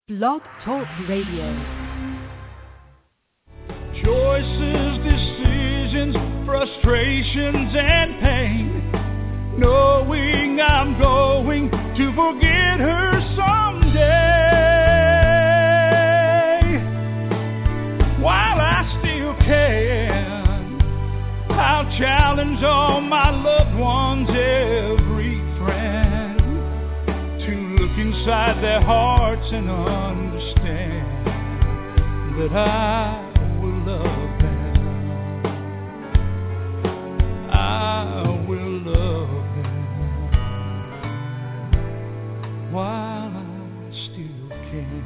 Blog Talk Radio. Choices, decisions, frustrations, and pain. Knowing I'm going to forget her someday. While I still can, I'll challenge all my loved ones, every friend, to look inside their hearts and understand that I will love them. I will love them while I still can.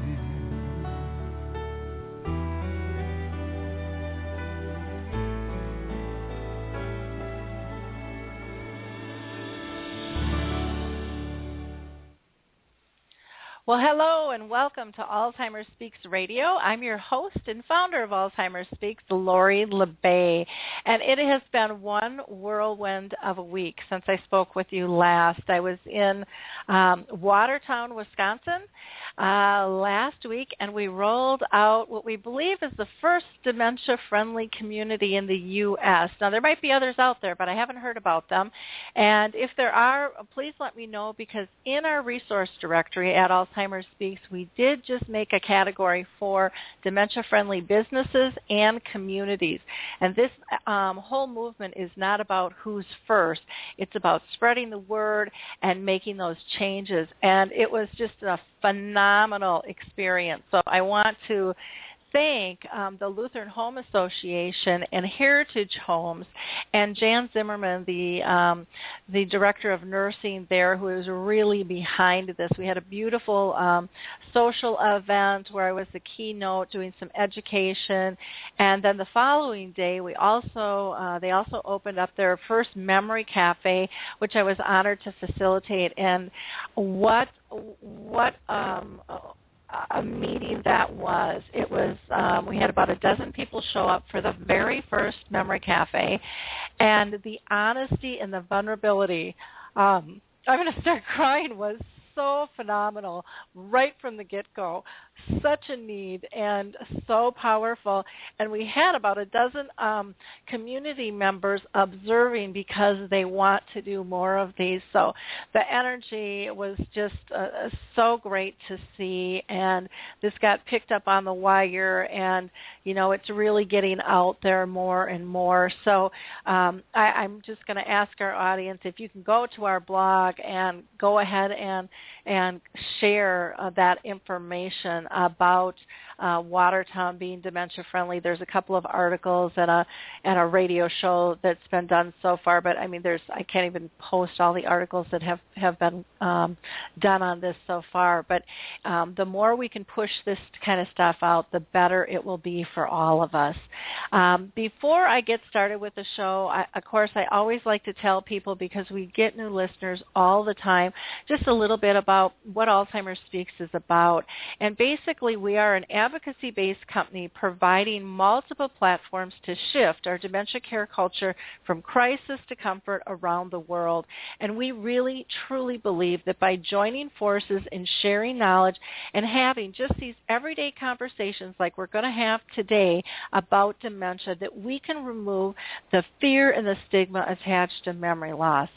Well, hello and welcome to Alzheimer's Speaks Radio. I'm your host and founder of Alzheimer's Speaks, Lori LeBay. And it has been one whirlwind of a week since I spoke with you last. I was in Watertown, Wisconsin last week, and we rolled out what we believe is the first dementia-friendly community in the U.S. Now, there might be others out there, but I haven't heard about them. And if there are, please let me know, because in our resource directory at Alzheimer's Speaks, we did just make a category for dementia-friendly businesses and communities. And this whole movement is not about who's first. It's about spreading the word and making those changes. And it was just a phenomenal experience. So I want to thank the Lutheran Home Association and Heritage Homes and Jan Zimmerman, the director of nursing there, who is really behind this. We had a beautiful social event where I was the keynote doing some education, and then the following day they also opened up their first memory cafe, which I was honored to facilitate. And what a meeting that was. It was we had about a dozen people show up for the very first memory cafe, and the honesty and the vulnerability, I'm going to start crying, was so phenomenal right from the get-go. Such a need and so powerful. And we had about a dozen community members observing because they want to do more of these. So the energy was just so great to see. And this got picked up on the wire, and, you know, it's really getting out there more and more. So I'm just going to ask our audience if you can go to our blog and go ahead and share that information about Watertown being dementia-friendly. There's a couple of articles and a radio show that's been done so far, but I mean, I can't even post all the articles that have been done on this so far. But the more we can push this kind of stuff out, the better it will be for all of us. Before I get started with the show, of course, I always like to tell people, because we get new listeners all the time, just a little bit about what Alzheimer's Speaks is about. And basically, we are an advocacy-based company providing multiple platforms to shift our dementia care culture from crisis to comfort around the world. And we really, truly believe that by joining forces and sharing knowledge and having just these everyday conversations like we're going to have today about dementia, that we can remove the fear and the stigma attached to memory loss.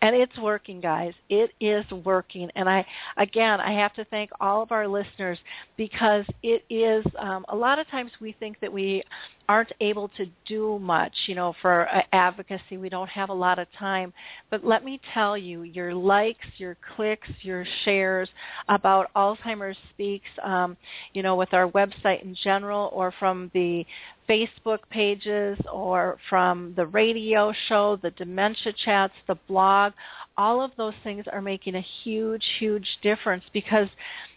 And it's working, guys. It is working. And I have to thank all of our listeners, because it is a lot of times we think that we aren't able to do much, for advocacy. We don't have a lot of time. But let me tell you, your likes, your clicks, your shares about Alzheimer's Speaks, with our website in general, or from the Facebook pages, or from the radio show, the dementia chats, the blog, all of those things are making a huge, huge difference, because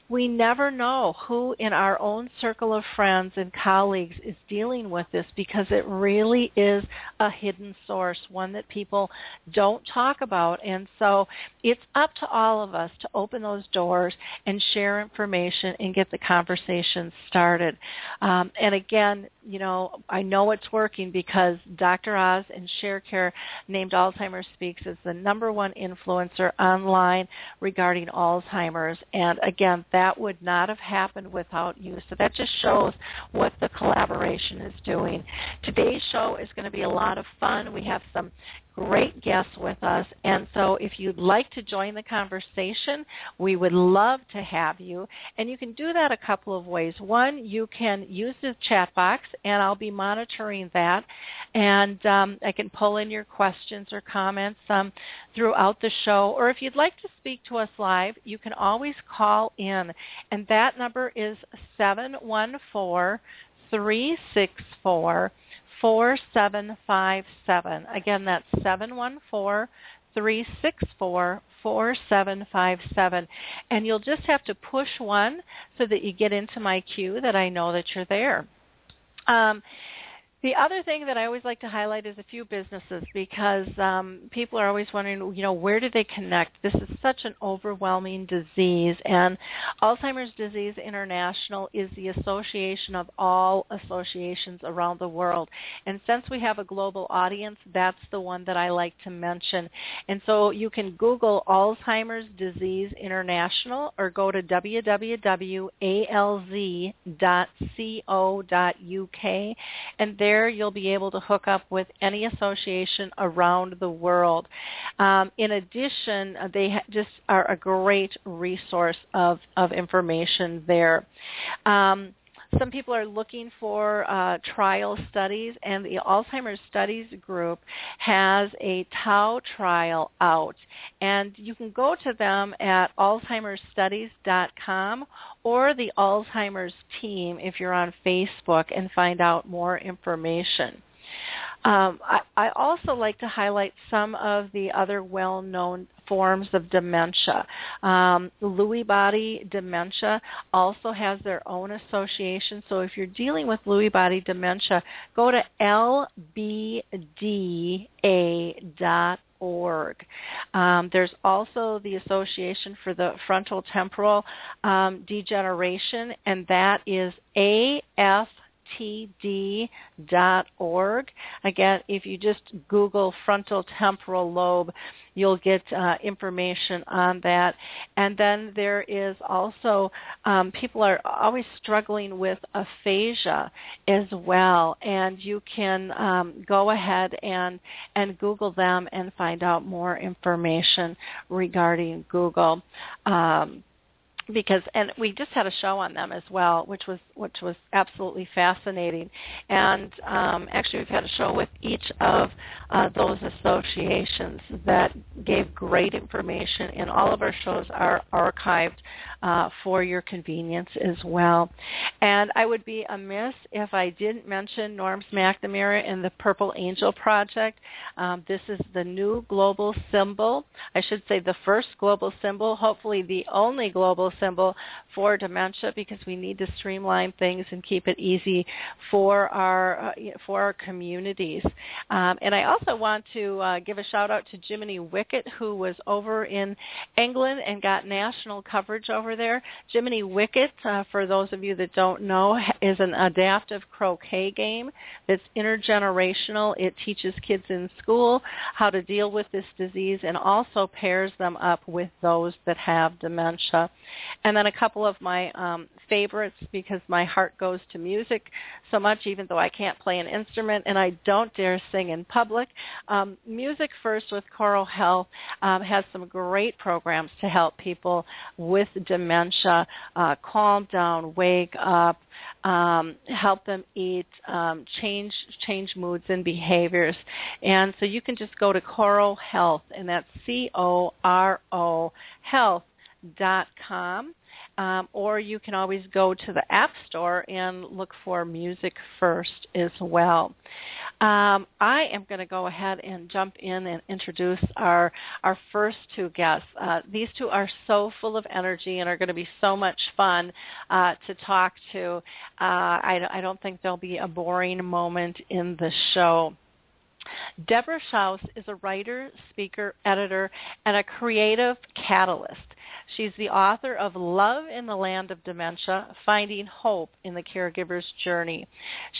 we never know who in our own circle of friends and colleagues is dealing with this, because it really is a hidden source, one that people don't talk about. And so it's up to all of us to open those doors and share information and get the conversation started. And again, I know it's working, because Dr. Oz and ShareCare named Alzheimer's Speaks as the #1 influencer online regarding Alzheimer's. And again, that that would not have happened without you. So that just shows what the collaboration is doing. Today's show is going to be a lot of fun. We have some great guests with us, and so if you'd like to join the conversation, we would love to have you, and you can do that a couple of ways. One, you can use the chat box, and I'll be monitoring that, and I can pull in your questions or comments throughout the show, or if you'd like to speak to us live, you can always call in, and that number is 714-364-4757. Again, that's 714-364-4757. And you'll just have to push 1 so that you get into my queue that I know that you're there. The other thing that I always like to highlight is a few businesses, because people are always wondering, where do they connect? This is such an overwhelming disease, and Alzheimer's Disease International is the association of all associations around the world. And since we have a global audience, that's the one that I like to mention. And so you can Google Alzheimer's Disease International or go to www.alz.co.uk, and there you'll be able to hook up with any association around the world. In addition, they just are a great resource of information there. Some people are looking for trial studies, and the Alzheimer's Studies Group has a Tau trial out. And you can go to them at alzheimersstudies.com or the Alzheimer's team if you're on Facebook and find out more information. I also like to highlight some of the other well-known forms of dementia. Lewy body dementia also has their own association. So if you're dealing with Lewy body dementia, go to lbda.org. There's also the Association for the Frontal Temporal Degeneration, and that is AFTD.org. Again, if you just Google frontal temporal lobe, you'll get information on that. And then there is also, people are always struggling with aphasia as well, and you can go ahead and Google them and find out more information regarding Google. And we just had a show on them as well, which was absolutely fascinating. And actually, we've had a show with each of those associations that gave great information, and all of our shows are archived for your convenience as well. And I would be amiss if I didn't mention Norms McNamara and the Purple Angel Project. This is the new global symbol. I should say the first global symbol, hopefully the only global symbol for dementia, because we need to streamline things and keep it easy for our communities. And I also want to give a shout out to Jiminy Wicket, who was over in England and got national coverage over there. Jiminy Wicket, for those of you that don't know, is an adaptive croquet game that's intergenerational. It teaches kids in school how to deal with this disease and also pairs them up with those that have dementia. And then a couple of my favorites, because my heart goes to music so much, even though I can't play an instrument and I don't dare sing in public. Music First with Choral Health has some great programs to help people with dementia calm down, wake up, help them eat, change moods and behaviors. And so you can just go to Choral Health, and that's CORO health.com. Or you can always go to the App Store and look for Music First as well. I am going to go ahead and jump in and introduce our first two guests. These two are so full of energy and are going to be so much fun to talk to. I don't think there'll be a boring moment in the show. Deborah Shouse is a writer, speaker, editor, and a creative catalyst. She's the author of Love in the Land of Dementia, Finding Hope in the Caregiver's Journey.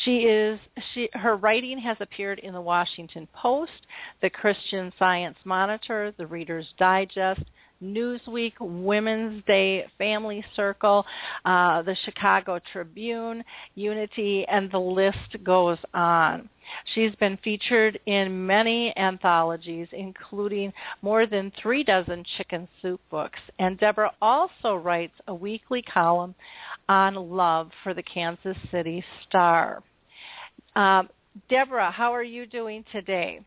Her writing has appeared in the Washington Post, the Christian Science Monitor, the Reader's Digest, Newsweek, Women's Day, Family Circle, the Chicago Tribune, Unity, and the list goes on. She's been featured in many anthologies, including more than 36 chicken soup books. And Deborah also writes a weekly column on love for the Kansas City Star. Deborah, how are you doing today?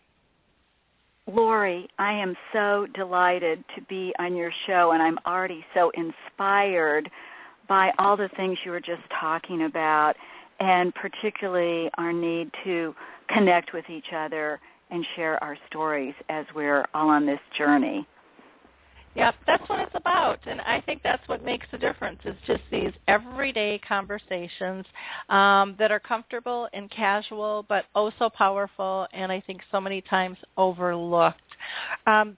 Lori, I am so delighted to be on your show, and I'm already so inspired by all the things you were just talking about, and particularly our need to connect with each other and share our stories as we're all on this journey. Yeah, that's what it's about, and I think that's what makes the difference. It's just these everyday conversations that are comfortable and casual, but oh so powerful, and I think so many times overlooked.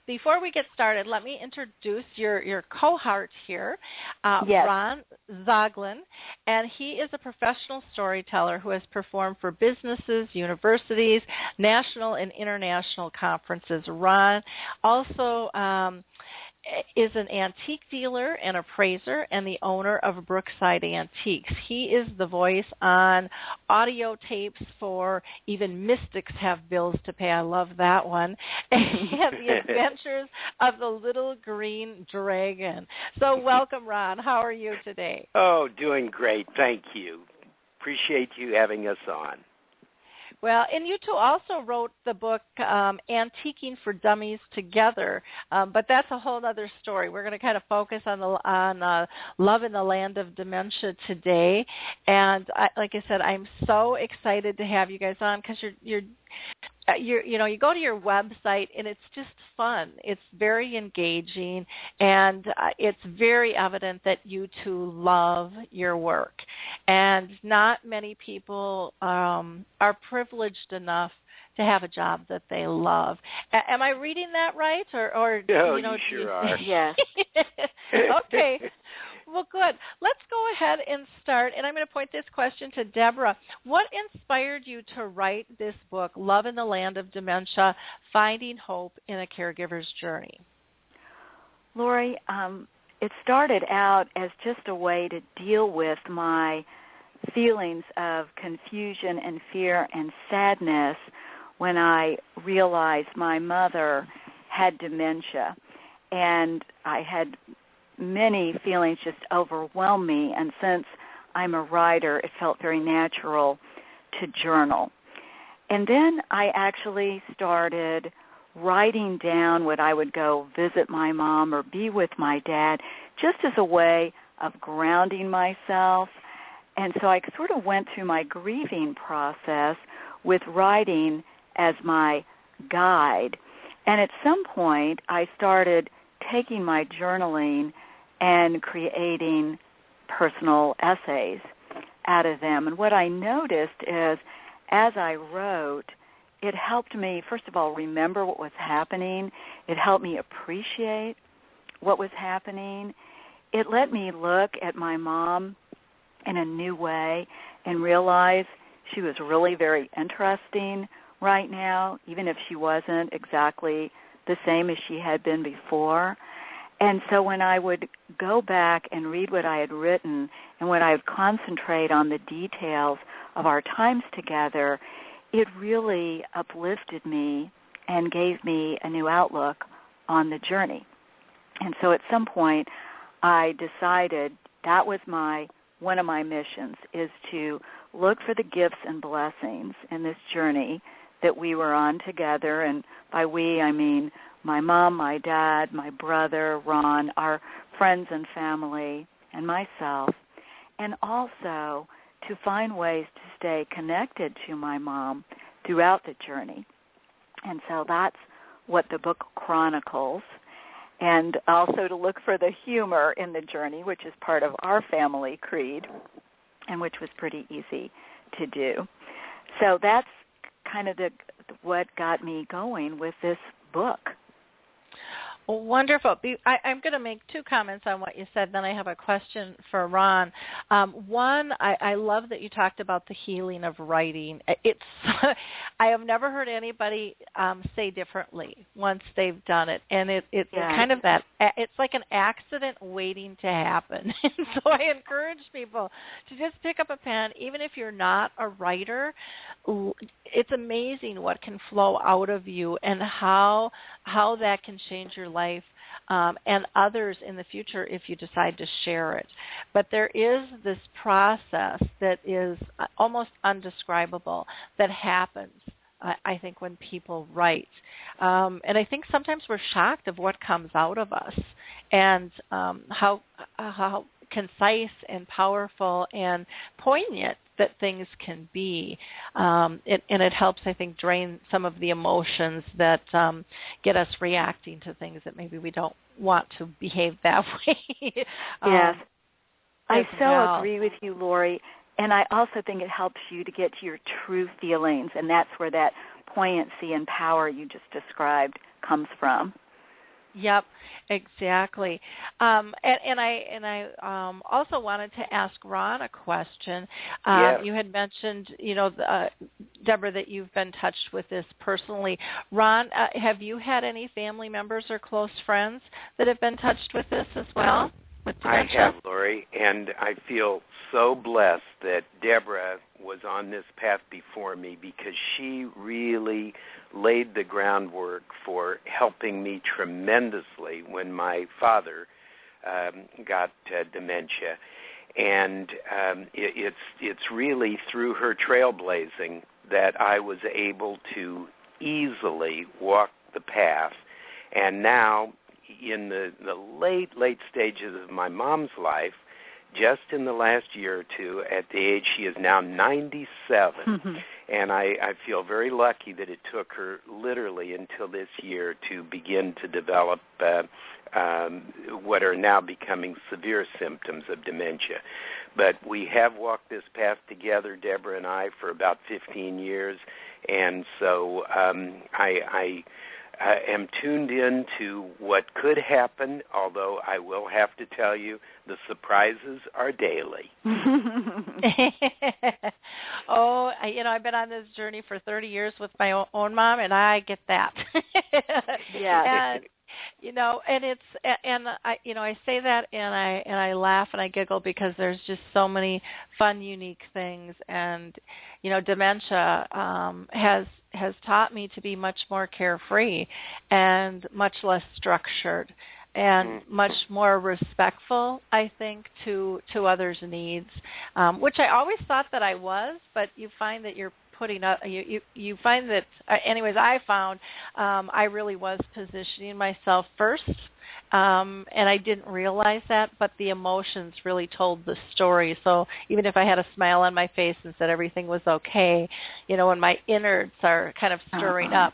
Before we get started, let me introduce your cohort here, Yes. Ron Zoglin, and he is a professional storyteller who has performed for businesses, universities, national and international conferences. Ron also is an antique dealer and appraiser and the owner of Brookside Antiques. He is the voice on audio tapes for Even Mystics Have Bills to Pay. I love that one. And The Adventures of the Little Green Dragon. So welcome, Ron. How are you today? Oh, doing great. Thank you. Appreciate you having us on. Well, and you two also wrote the book Antiquing for Dummies Together, but that's a whole other story. We're going to kind of focus on Love in the Land of Dementia today, and like I said, I'm so excited to have you guys on because you go to your website and it's just fun. It's very engaging, and it's very evident that you two love your work. And not many people are privileged enough to have a job that they love. Am I reading that right? Or you sure are. Yes. Okay. Well, good. Let's go ahead and start, and I'm going to point this question to Deborah. What inspired you to write this book, Love in the Land of Dementia, Finding Hope in a Caregiver's Journey? Lori, it started out as just a way to deal with my feelings of confusion and fear and sadness when I realized my mother had dementia, and I had many feelings just overwhelm me, and since I'm a writer, it felt very natural to journal. And then I actually started writing down when I would go visit my mom or be with my dad, just as a way of grounding myself. And so I sort of went through my grieving process with writing as my guide. And at some point, I started taking my journaling and creating personal essays out of them. And what I noticed is, as I wrote, it helped me, first of all, remember what was happening. It helped me appreciate what was happening. It let me look at my mom in a new way and realize she was really very interesting right now, even if she wasn't exactly the same as she had been before. And so when I would go back and read what I had written and when I would concentrate on the details of our times together, it really uplifted me and gave me a new outlook on the journey. And so at some point, I decided that was one of my missions, is to look for the gifts and blessings in this journey that we were on together. And by we, I mean my mom, my dad, my brother, Ron, our friends and family, and myself, and also to find ways to stay connected to my mom throughout the journey. And so that's what the book chronicles, and also to look for the humor in the journey, which is part of our family creed, and which was pretty easy to do. So that's kind of what got me going with this book. Wonderful. I'm going to make two comments on what you said, then I have a question for Ron. One, I love that you talked about the healing of writing. I have never heard anybody say differently once they've done it, and it's kind of that, it's like an accident waiting to happen. And so I encourage people to just pick up a pen, even if you're not a writer. It's amazing what can flow out of you and how that can change your life and others in the future if you decide to share it. But there is this process that is almost undescribable that happens, I think, when people write. And I think sometimes we're shocked of what comes out of us and how concise and powerful and poignant that things can be. And it helps, I think, drain some of the emotions that get us reacting to things that maybe we don't want to behave that way. Yes. I so agree with you, Lori. And I also think it helps you to get to your true feelings, and that's where that poignancy and power you just described comes from. Yep, exactly. And I also wanted to ask Ron a question. Yes. You had mentioned, Deborah, that you've been touched with this personally. Ron, have you had any family members or close friends that have been touched with this as well? With dementia? I have, Lori, and I feel so blessed that Deborah was on this path before me because she really laid the groundwork for helping me tremendously when my father got dementia. And it's really through her trailblazing that I was able to easily walk the path. And now, in the late stages of my mom's life, just in the last year or two, at the age she is now 97, and I feel very lucky that it took her literally until this year to begin to develop what are now becoming severe symptoms of dementia. But we have walked this path together, Deborah and I, for about 15 years, and so I am tuned in to what could happen, although I will have to tell you the surprises are daily. I've been on this journey for 30 years with my own mom, and I get that. Yeah. And I say that and I laugh and I giggle because there's just so many fun, unique things, and dementia has taught me to be much more carefree and much less structured and much more respectful, I think, to others' needs, which I always thought that I was, but you find that you're putting up, you find that, anyways, I found I really was positioning myself first, and I didn't realize that, but the emotions really told the story. So even if I had a smile on my face and said everything was okay, when my innards are kind of stirring up,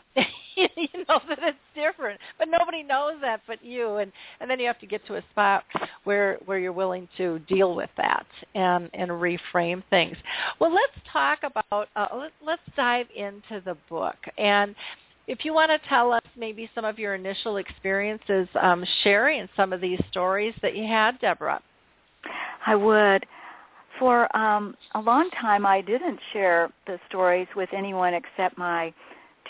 you know that it's different. But nobody knows that but you, and then you have to get to a spot where you're willing to deal with that and reframe things. Well, let's talk about, let's dive into the book. And if you want to tell us maybe some of your initial experiences sharing some of these stories that you had, Deborah. I would. For a long time, I didn't share the stories with anyone except my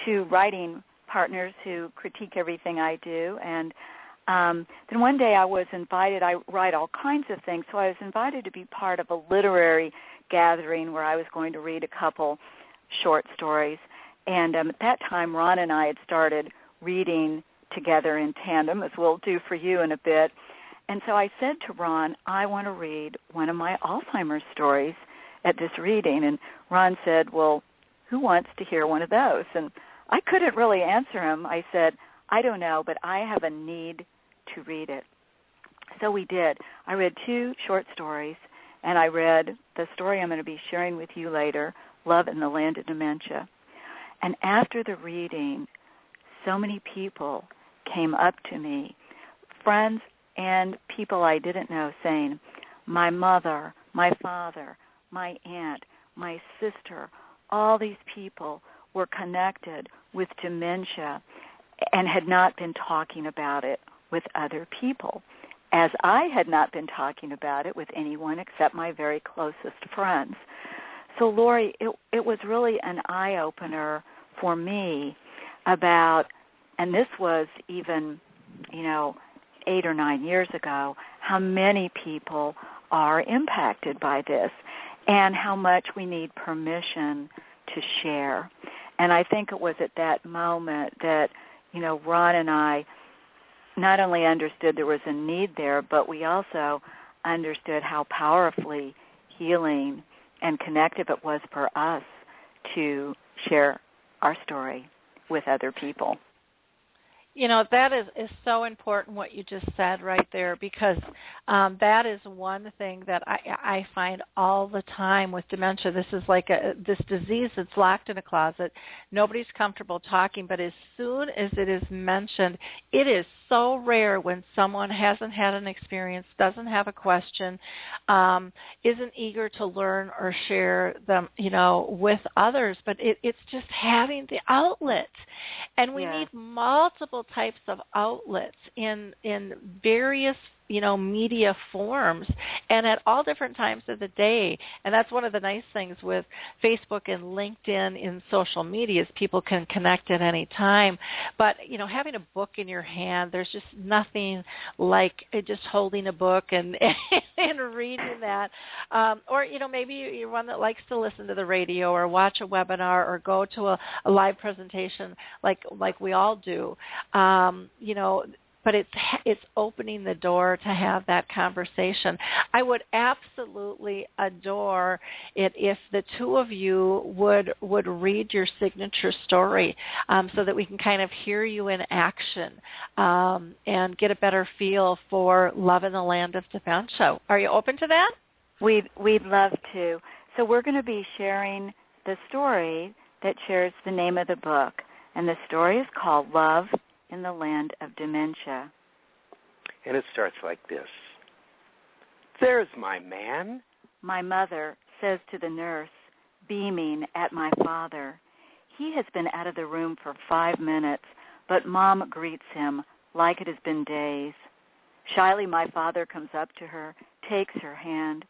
two writing partners who critique everything I do. And then one day I was invited. I write all kinds of things, so I was invited to be part of a literary gathering where I was going to read a couple short stories. And at that time, Ron and I had started reading together in tandem, as we'll do for you in a bit. And so I said to Ron, I want to read one of my Alzheimer's stories at this reading. And Ron said, well, who wants to hear one of those? And I couldn't really answer him. I said, I don't know, but I have a need to read it. So we did. I read two short stories, and I read the story I'm going to be sharing with you later, Love in the Land of Dementia. And after the reading, so many people came up to me, friends and people I didn't know, saying, my mother, my father, my aunt, my sister, all these people were connected with dementia and had not been talking about it with other people, as I had not been talking about it with anyone except my very closest friends. So, Lori, it was really an eye-opener for me about, and this was even, 8 or 9 years ago, how many people are impacted by this and how much we need permission to share. And I think it was at that moment that, Ron and I not only understood there was a need there, but we also understood how powerfully healing and connective it was for us to share our story with other people. That is so important what you just said right there, because that is one thing that I find all the time with dementia. This is like this disease that's locked in a closet. Nobody's comfortable talking, but as soon as it is mentioned, it is so rare when someone hasn't had an experience, doesn't have a question, isn't eager to learn or share them, with others. But it's just having the outlet. And we need multiple types of outlets in various, media forms and at all different times of the day. And that's one of the nice things with Facebook and LinkedIn in social media is people can connect at any time. But, having a book in your hand, there's just nothing like just holding a book and reading that. Or, maybe you're one that likes to listen to the radio or watch a webinar or go to a live presentation like we all do. But it's opening the door to have that conversation. I would absolutely adore it if the two of you would read your signature story so that we can kind of hear you in action and get a better feel for love in the Land of Dementia. Are you open to that? We'd love to. So we're going to be sharing the story that shares the name of the book, and the story is called Love in the Land of Dementia. And it starts like this. There's my man. My mother says to the nurse, beaming at my father. He has been out of the room for 5 minutes, but Mom greets him like it has been days. Shyly, my father comes up to her, takes her hand.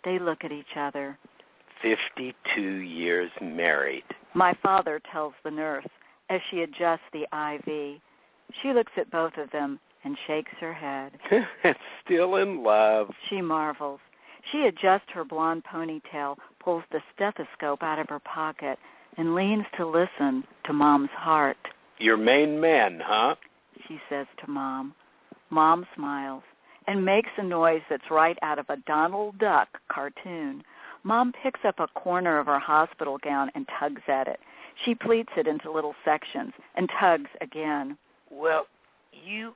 They look at each other. 52 years married. My father tells the nurse as she adjusts the IV. She looks at both of them and shakes her head. Still in love. She marvels. She adjusts her blonde ponytail, pulls the stethoscope out of her pocket, and leans to listen to Mom's heart. Your main man, huh? She says to Mom. Mom smiles and makes a noise that's right out of a Donald Duck cartoon. Mom picks up a corner of her hospital gown and tugs at it. She pleats it into little sections and tugs again. Well, you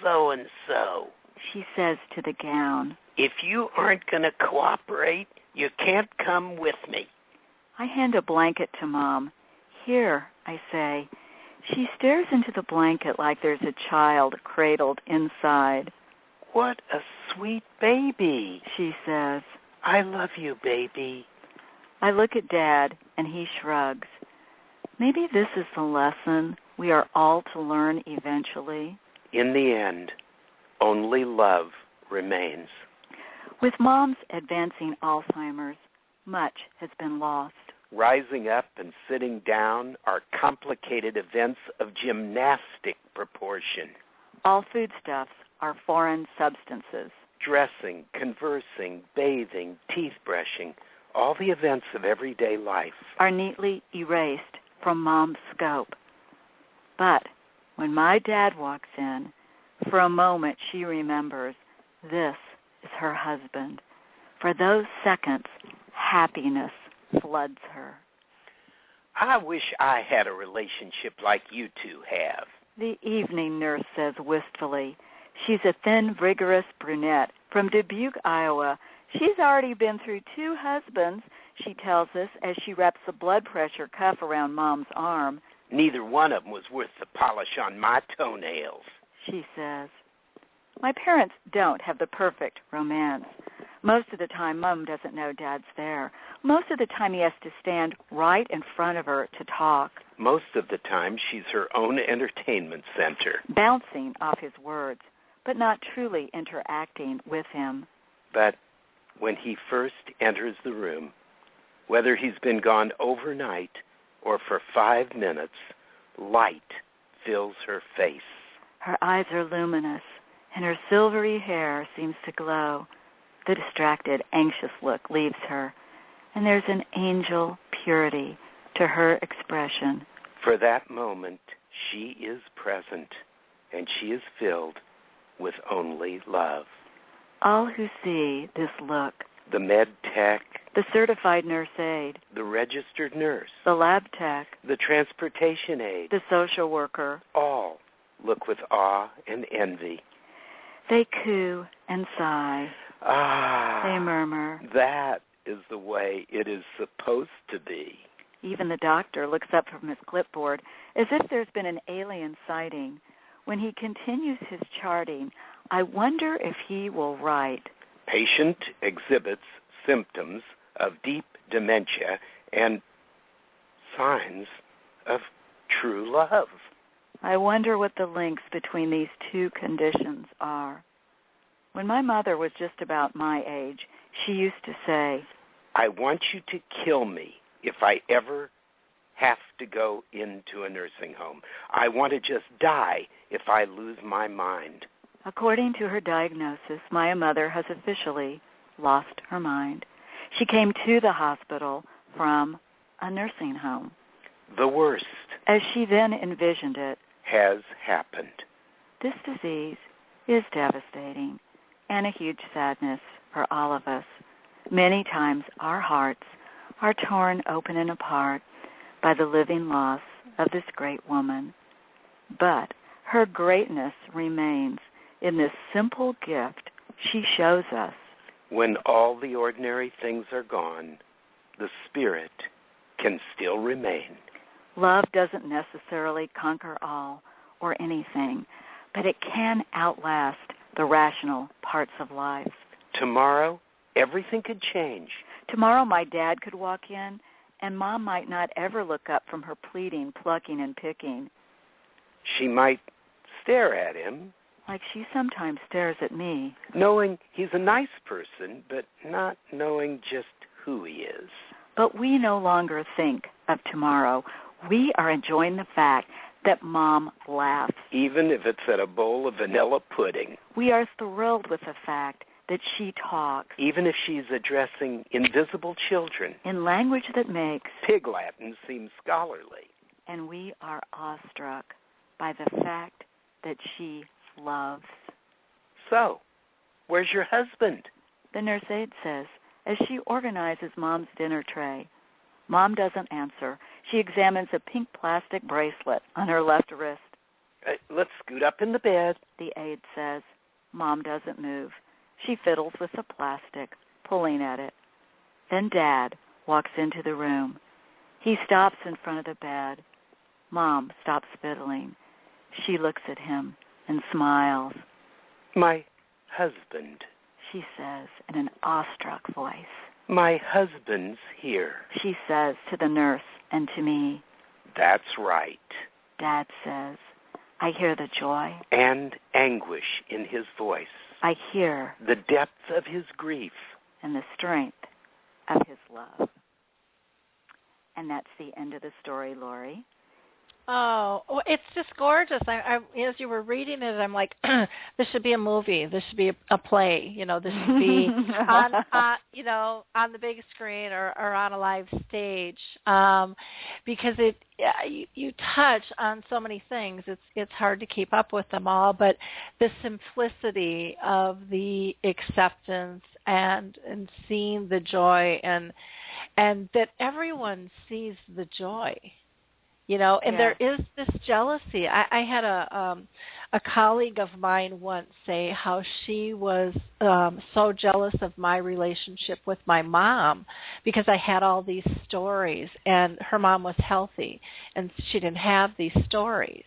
so-and-so, she says to the gown. If you aren't going to cooperate, you can't come with me. I hand a blanket to Mom. Here, I say. She stares into the blanket like there's a child cradled inside. What a sweet baby, she says. I love you, baby. I look at Dad, and he shrugs. Maybe this is the lesson we are all to learn eventually. In the end, only love remains. With Mom's advancing Alzheimer's, much has been lost. Rising up and sitting down are complicated events of gymnastic proportion. All foodstuffs are foreign substances. Dressing, conversing, bathing, teeth brushing, all the events of everyday life are neatly erased from Mom's scope. But when my dad walks in, for a moment she remembers this is her husband. For those seconds, happiness floods her. I wish I had a relationship like you two have. The evening nurse says wistfully. She's a thin, vigorous brunette from Dubuque, Iowa. She's already been through 2 husbands, she tells us as she wraps the blood pressure cuff around Mom's arm. Neither one of them was worth the polish on my toenails, she says. My parents don't have the perfect romance. Most of the time, Mom doesn't know Dad's there. Most of the time, he has to stand right in front of her to talk. Most of the time, she's her own entertainment center. Bouncing off his words. but not truly interacting with him. But when he first enters the room, whether he's been gone overnight or for 5 minutes, light fills her face. Her eyes are luminous, and her silvery hair seems to glow. The distracted, anxious look leaves her, and there's an angel purity to her expression. For that moment, she is present, and she is filled with only love. All who see this look, the med tech, the certified nurse aide, the registered nurse, the lab tech, the transportation aide, the social worker, all look with awe and envy. They coo and sigh. They murmur. That is the way it is supposed to be. Even the doctor looks up from his clipboard as if there's been an alien sighting. When he continues his charting, I wonder if he will write, patient exhibits symptoms of deep dementia and signs of true love. I wonder what the links between these two conditions are. When my mother was just about my age, she used to say, I want you to kill me if I ever have to go into a nursing home. I want to just die if I lose my mind. According to her diagnosis, my mother has officially lost her mind. She came to the hospital from a nursing home. The worst, as she then envisioned it, has happened. This disease is devastating and a huge sadness for all of us. Many times our hearts are torn open and apart by the living loss of this great woman. But her greatness remains in this simple gift she shows us. When all the ordinary things are gone, the spirit can still remain. Love doesn't necessarily conquer all or anything, but it can outlast the rational parts of life. Tomorrow, everything could change. Tomorrow my dad could walk in, and Mom might not ever look up from her pleading, plucking, and picking. She might stare at him, like she sometimes stares at me, knowing he's a nice person, but not knowing just who he is. But we no longer think of tomorrow. We are enjoying the fact that Mom laughs. Even if it's at a bowl of vanilla pudding. We are thrilled with the fact that she talks. Even if she's addressing invisible children. In language that makes Pig Latin seem scholarly. And we are awestruck by the fact that she loves. So, where's your husband? The nurse aide says, as she organizes Mom's dinner tray. Mom doesn't answer. She examines a pink plastic bracelet on her left wrist. Let's scoot up in the bed, the aide says. Mom doesn't move. She fiddles with the plastic, pulling at it. Then Dad walks into the room. He stops in front of the bed. Mom stops fiddling. She looks at him and smiles. My husband, she says in an awestruck voice. My husband's here, she says to the nurse and to me. That's right, Dad says. I hear the joy and anguish in his voice. I hear the depth of his grief and the strength of his love. And that's the end of the story, Lori. Oh, it's just gorgeous. I as you were reading it, I'm like, this should be a movie. This should be a play. You know, this should be on the big screen or on a live stage, because you touch on so many things. It's hard to keep up with them all, but the simplicity of the acceptance and seeing the joy and that everyone sees the joy. You know, and there is this jealousy. I had a colleague of mine once say how she was so jealous of my relationship with my mom because I had all these stories, and her mom was healthy, and she didn't have these stories.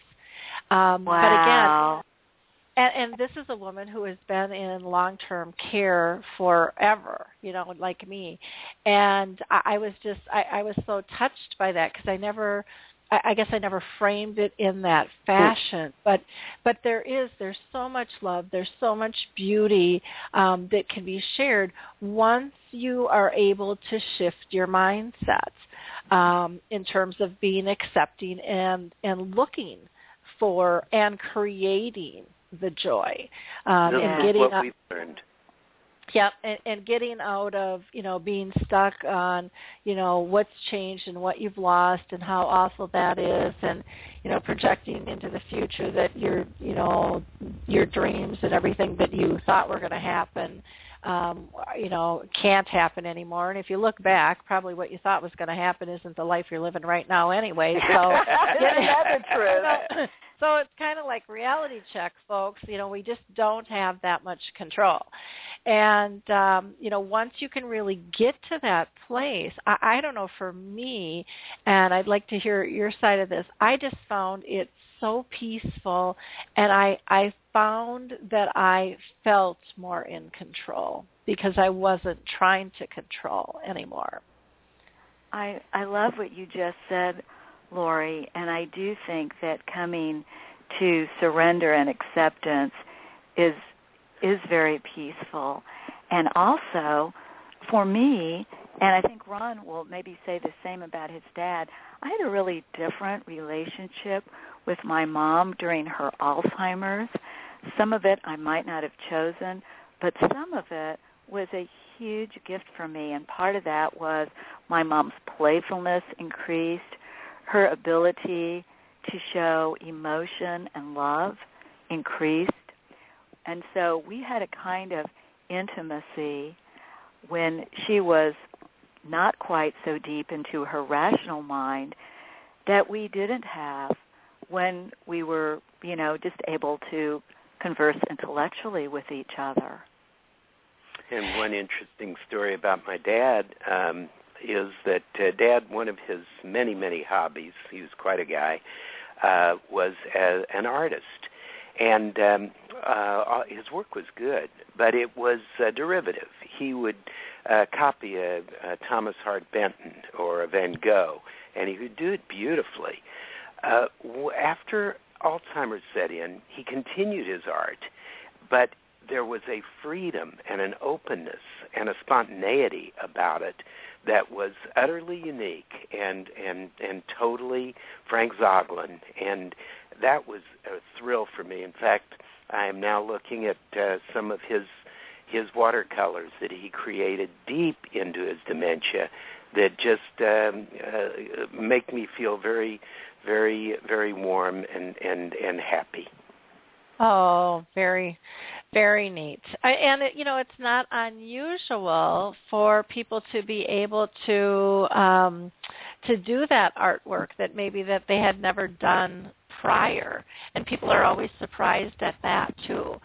Wow. But again, and this is a woman who has been in long-term care forever, you know, like me. And I was so touched by that because I guess I never framed it in that fashion, but there's so much love, there's so much beauty that can be shared once you are able to shift your mindset in terms of being accepting and looking for and creating the joy and getting what we've learned. Yeah, and getting out of, being stuck on, what's changed and what you've lost and how awful that is, and, projecting into the future that your dreams and everything that you thought were going to happen, can't happen anymore. And if you look back, probably what you thought was going to happen isn't the life you're living right now anyway. So that's the truth. So it's kind of like reality check, folks. We just don't have that much control. And, once you can really get to that place, I don't know, for me, and I'd like to hear your side of this, I just found it so peaceful, and I found that I felt more in control because I wasn't trying to control anymore. I love what you just said, Lori, and I do think that coming to surrender and acceptance is very peaceful. And also, for me, and I think Ron will maybe say the same about his dad, I had a really different relationship with my mom during her Alzheimer's. Some of it I might not have chosen, but some of it was a huge gift for me, and part of that was my mom's playfulness increased, her ability to show emotion and love increased. And so we had a kind of intimacy when she was not quite so deep into her rational mind that we didn't have when we were, just able to converse intellectually with each other. And one interesting story about my dad is that Dad, one of his many, many hobbies, he was quite a guy, was an artist. And his work was good, but it was derivative. He would copy a Thomas Hart Benton or a Van Gogh, and he would do it beautifully. After Alzheimer's set in, he continued his art, but there was a freedom and an openness and a spontaneity about it that was utterly unique and totally Frank Zoglin, and that was a thrill for me. In fact, I am now looking at some of his watercolors that he created deep into his dementia that just make me feel very, very, very warm and happy. Oh, very, very neat. It's not unusual for people to be able to do that artwork that maybe that they had never done prior, and people are always surprised at that too.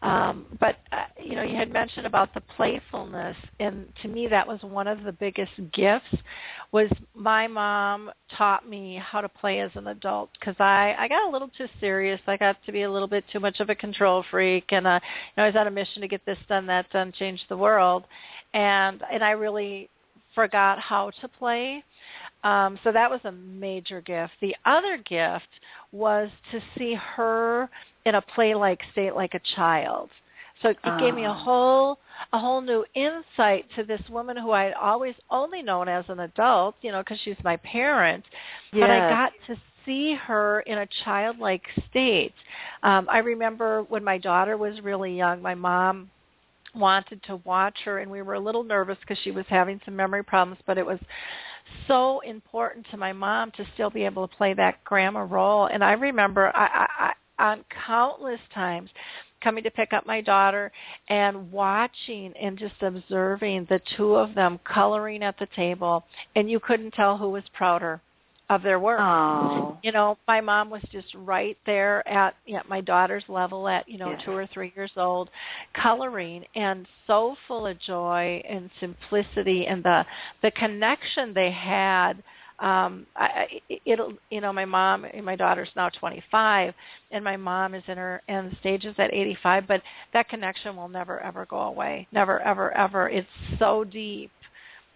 But you had mentioned about the playfulness, and to me that was one of the biggest gifts. Was my mom taught me how to play as an adult, because I got a little too serious. I got to be a little bit too much of a control freak, and I was on a mission to get this done, that done, change the world, and I really forgot how to play. So that was a major gift. The other gift was to see her in a play-like state like a child. So it gave me a whole new insight to this woman who I had always only known as an adult, because she's my parent. Yes. But I got to see her in a childlike state. I remember when my daughter was really young, my mom wanted to watch her, and we were a little nervous because she was having some memory problems, but it was so important to my mom to still be able to play that grandma role. And I remember I on countless times coming to pick up my daughter and watching and just observing the two of them coloring at the table, and you couldn't tell who was prouder of their work. Oh. My mom was just right there at my daughter's level at, yes, 2 or 3 years old, coloring, and so full of joy and simplicity, and the connection they had. My mom, my daughter's now 25, and my mom is in her end stages at 85, but that connection will never, ever go away. Never, ever, ever. It's so deep.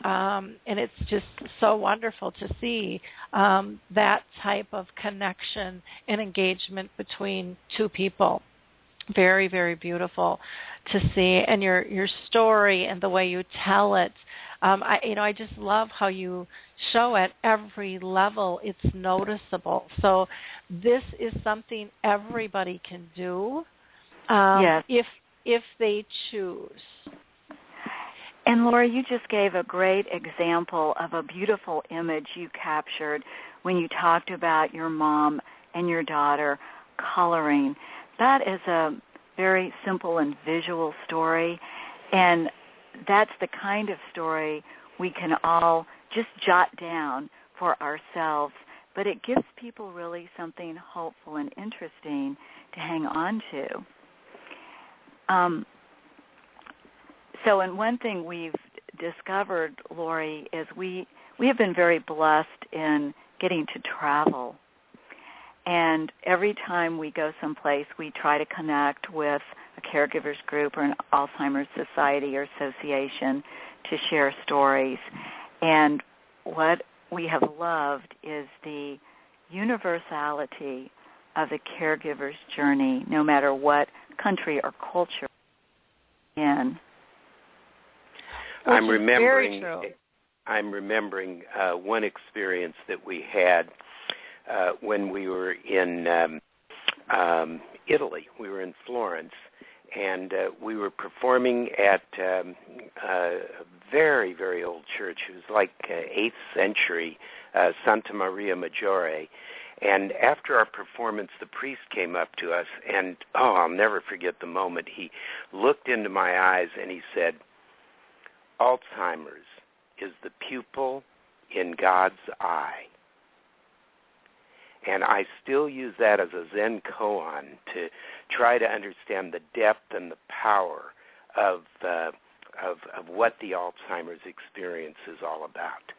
and it's just so wonderful to see that type of connection and engagement between two people. Very, very beautiful to see, and your story and the way you tell it. I just love how you show at every level it's noticeable. So this is something everybody can do, yes, if they choose. And Laura, you just gave a great example of a beautiful image you captured when you talked about your mom and your daughter coloring. That is a very simple and visual story, and that's the kind of story we can all just jot down for ourselves, but it gives people really something hopeful and interesting to hang on to. And one thing we've discovered, Lori, is we have been very blessed in getting to travel. And every time we go someplace, we try to connect with a caregivers group or an Alzheimer's society or association to share stories. And what we have loved is the universality of the caregiver's journey, no matter what country or culture in. I'm remembering one experience that we had when we were in Italy. We were in Florence, and we were performing at a very, very old church. It was like 8th century Santa Maria Maggiore. And after our performance, the priest came up to us, and, I'll never forget the moment. He looked into my eyes, and he said, "Alzheimer's is the pupil in God's eye." And I still use that as a Zen koan to try to understand the depth and the power of what the Alzheimer's experience is all about.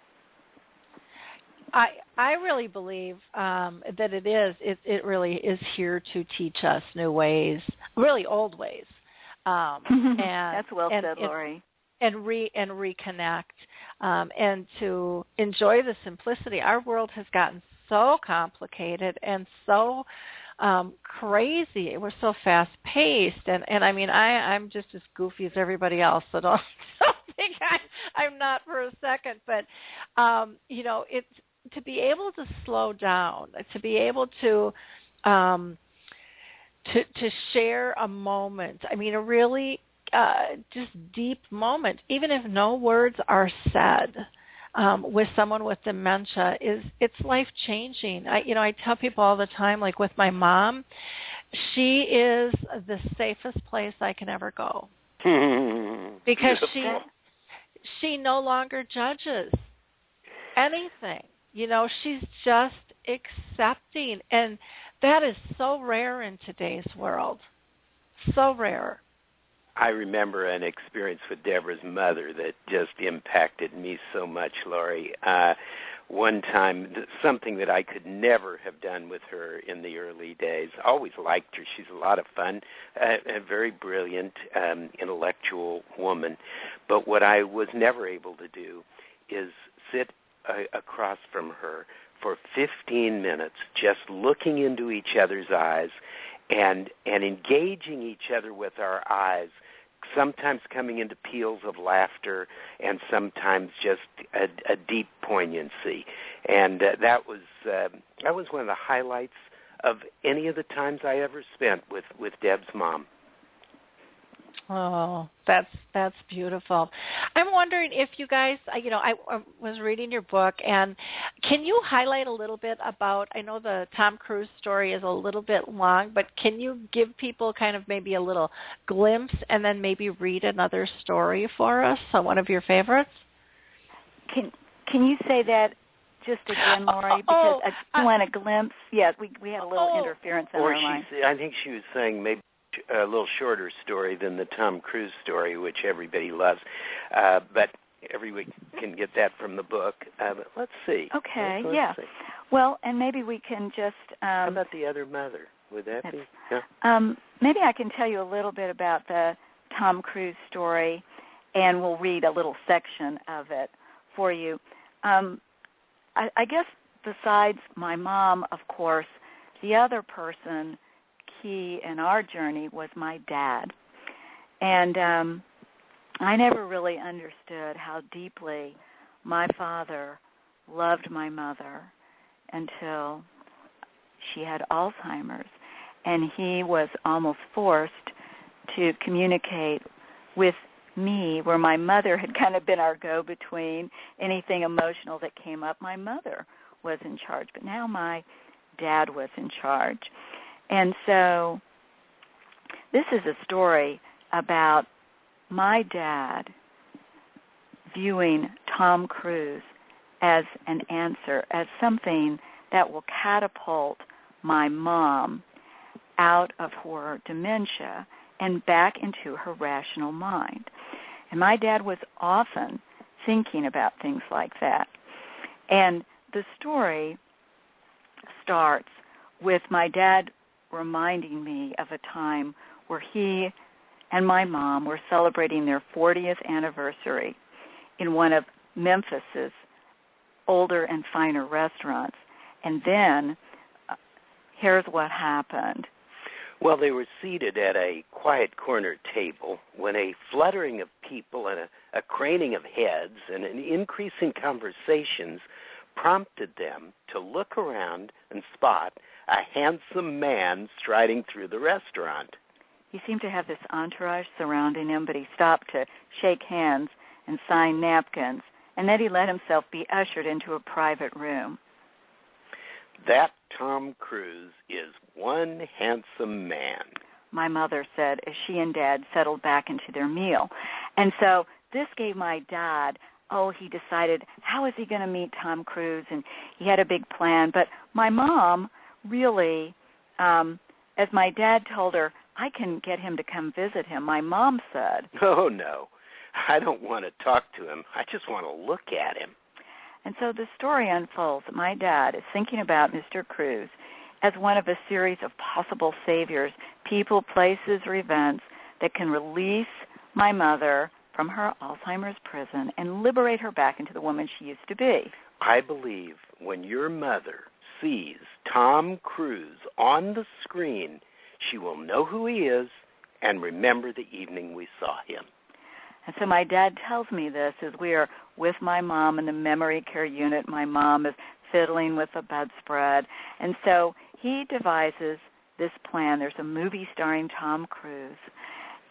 I really believe that it is. It really is here to teach us new ways, really old ways. And that's well said, Lori. And reconnect, and to enjoy the simplicity. Our world has gotten so complicated and so crazy. We're so fast-paced, and I mean, I'm just as goofy as everybody else, so don't think I'm not for a second. But it's to be able to slow down, to be able to share a moment. I mean, a really just deep moment, even if no words are said, with someone with dementia, it's life-changing. I tell people all the time, like with my mom, she is the safest place I can ever go because she no longer judges anything. She's just accepting, and that is so rare in today's world. So rare. I remember an experience with Deborah's mother that just impacted me so much, Laurie. One time, something that I could never have done with her in the early days. Always liked her. She's a lot of fun, a very brilliant, intellectual woman. But what I was never able to do is sit across from her for 15 minutes, just looking into each other's eyes and engaging each other with our eyes, sometimes coming into peals of laughter and sometimes just a deep poignancy. And that was one of the highlights of any of the times I ever spent with Deb's mom. Oh, that's beautiful. I'm wondering if you guys, I was reading your book, and can you highlight a little bit about, I know the Tom Cruise story is a little bit long, but can you give people kind of maybe a little glimpse and then maybe read another story for us, one of your favorites? Can you say that just again, Lori? Because I want a glimpse. Yes, we had a little interference on our line. I think she was saying maybe a little shorter story than the Tom Cruise story, which everybody loves. But everyone can get that from the book. But let's see. Okay, let's see. Well, and maybe we can just... How about the other mother? Would that be? Yeah. Maybe I can tell you a little bit about the Tom Cruise story, and we'll read a little section of it for you. I guess besides my mom, of course, the other person key in our journey was my dad. And I never really understood how deeply my father loved my mother until she had Alzheimer's. And he was almost forced to communicate with me, where my mother had kind of been our go-between. Anything emotional that came up, my mother was in charge. But now my dad was in charge. And so this is a story about my dad viewing Tom Cruise as an answer, as something that will catapult my mom out of her dementia and back into her rational mind. And my dad was often thinking about things like that. And the story starts with my dad reminding me of a time where he and my mom were celebrating their 40th anniversary in one of Memphis's older and finer restaurants. And then here's what happened. Well, they were seated at a quiet corner table when a fluttering of people and a craning of heads and an increase in conversations prompted them to look around and spot a handsome man striding through the restaurant. He seemed to have this entourage surrounding him, but he stopped to shake hands and sign napkins, and then he let himself be ushered into a private room. That Tom Cruise is one handsome man, my mother said as she and Dad settled back into their meal. And so this gave my dad, he decided how is he going to meet Tom Cruise, and he had a big plan. But my mom really, as my dad told her, I can get him to come visit him, my mom said, "Oh, no, I don't want to talk to him. I just want to look at him." And so the story unfolds that my dad is thinking about Mr. Cruise as one of a series of possible saviors, people, places, or events that can release my mother from her Alzheimer's prison and liberate her back into the woman she used to be. I believe when your mother sees Tom Cruise on the screen, she will know who he is and remember the evening we saw him. And so my dad tells me this as we are with my mom in the memory care unit. My mom is fiddling with the bedspread. And so he devises this plan. There's a movie starring Tom Cruise.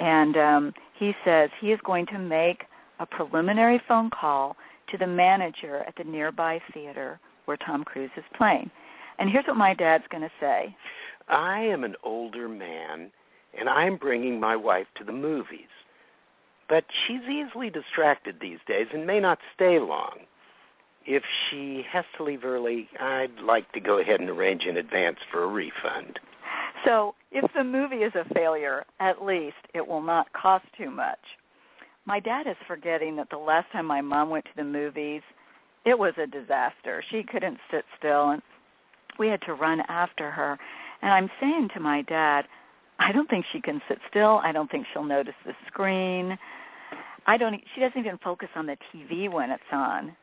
And he says he is going to make a preliminary phone call to the manager at the nearby theater where Tom Cruise is playing. And here's what my dad's going to say. I am an older man, and I'm bringing my wife to the movies. But she's easily distracted these days and may not stay long. If she has to leave early, I'd like to go ahead and arrange in advance for a refund. So if the movie is a failure, at least it will not cost too much. My dad is forgetting that the last time my mom went to the movies, it was a disaster. She couldn't sit still, and we had to run after her. And I'm saying to my dad, I don't think she can sit still. I don't think she'll notice the screen. She doesn't even focus on the TV when it's on.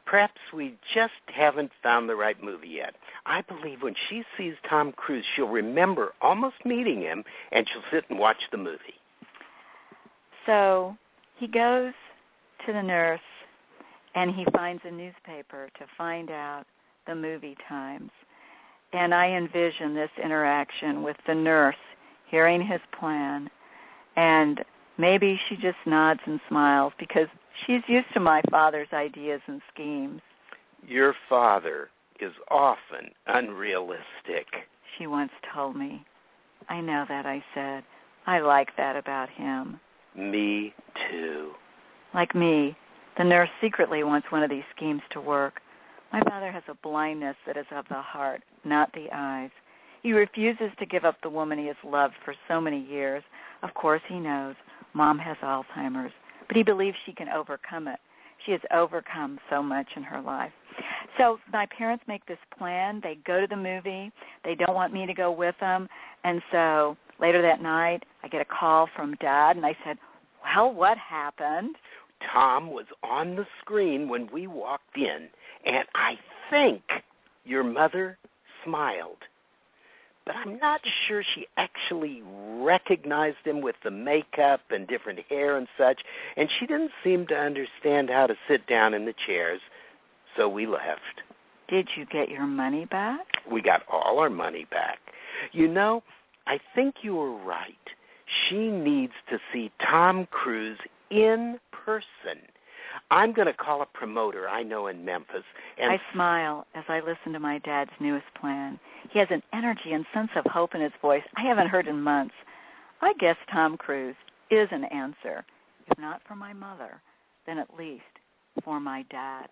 Perhaps we just haven't found the right movie yet. I believe when she sees Tom Cruise, she'll remember almost meeting him, and she'll sit and watch the movie. So he goes to the nurse, and he finds a newspaper to find out the movie times. And I envision this interaction with the nurse hearing his plan, and maybe she just nods and smiles because she's used to my father's ideas and schemes. Your father is often unrealistic, she once told me. I know that, I said. I like that about him. Me too. Like me, the nurse secretly wants one of these schemes to work. My father has a blindness that is of the heart, not the eyes. He refuses to give up the woman he has loved for so many years. Of course, he knows Mom has Alzheimer's, but he believes she can overcome it. She has overcome so much in her life. So my parents make this plan. They go to the movie. They don't want me to go with them. And so later that night, I get a call from Dad, and I said, well, what happened? Tom was on the screen when we walked in, and I think your mother smiled. But I'm not sure she actually recognized him with the makeup and different hair and such, and she didn't seem to understand how to sit down in the chairs, so we left. Did you get your money back? We got all our money back. You know, I think you were right. She needs to see Tom Cruise in person. I'm going to call a promoter I know in Memphis. And I smile as I listen to my dad's newest plan. He has an energy and sense of hope in his voice I haven't heard in months. I guess Tom Cruise is an answer. If not for my mother, then at least for my dad.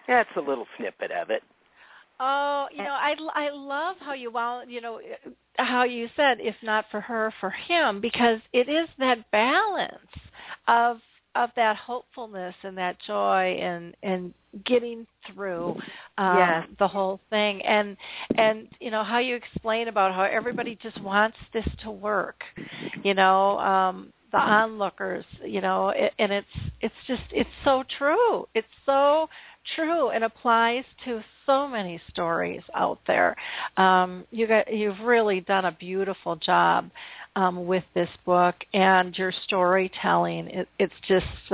That's a little snippet of it. Oh, I love how how you said, if not for her, for him, because it is that balance of that hopefulness and that joy and getting through the whole thing, and how you explain about how everybody just wants this to work, the onlookers, and it's so true. It's so true and applies to so many stories out there. You've really done a beautiful job with this book, and your storytelling. It's just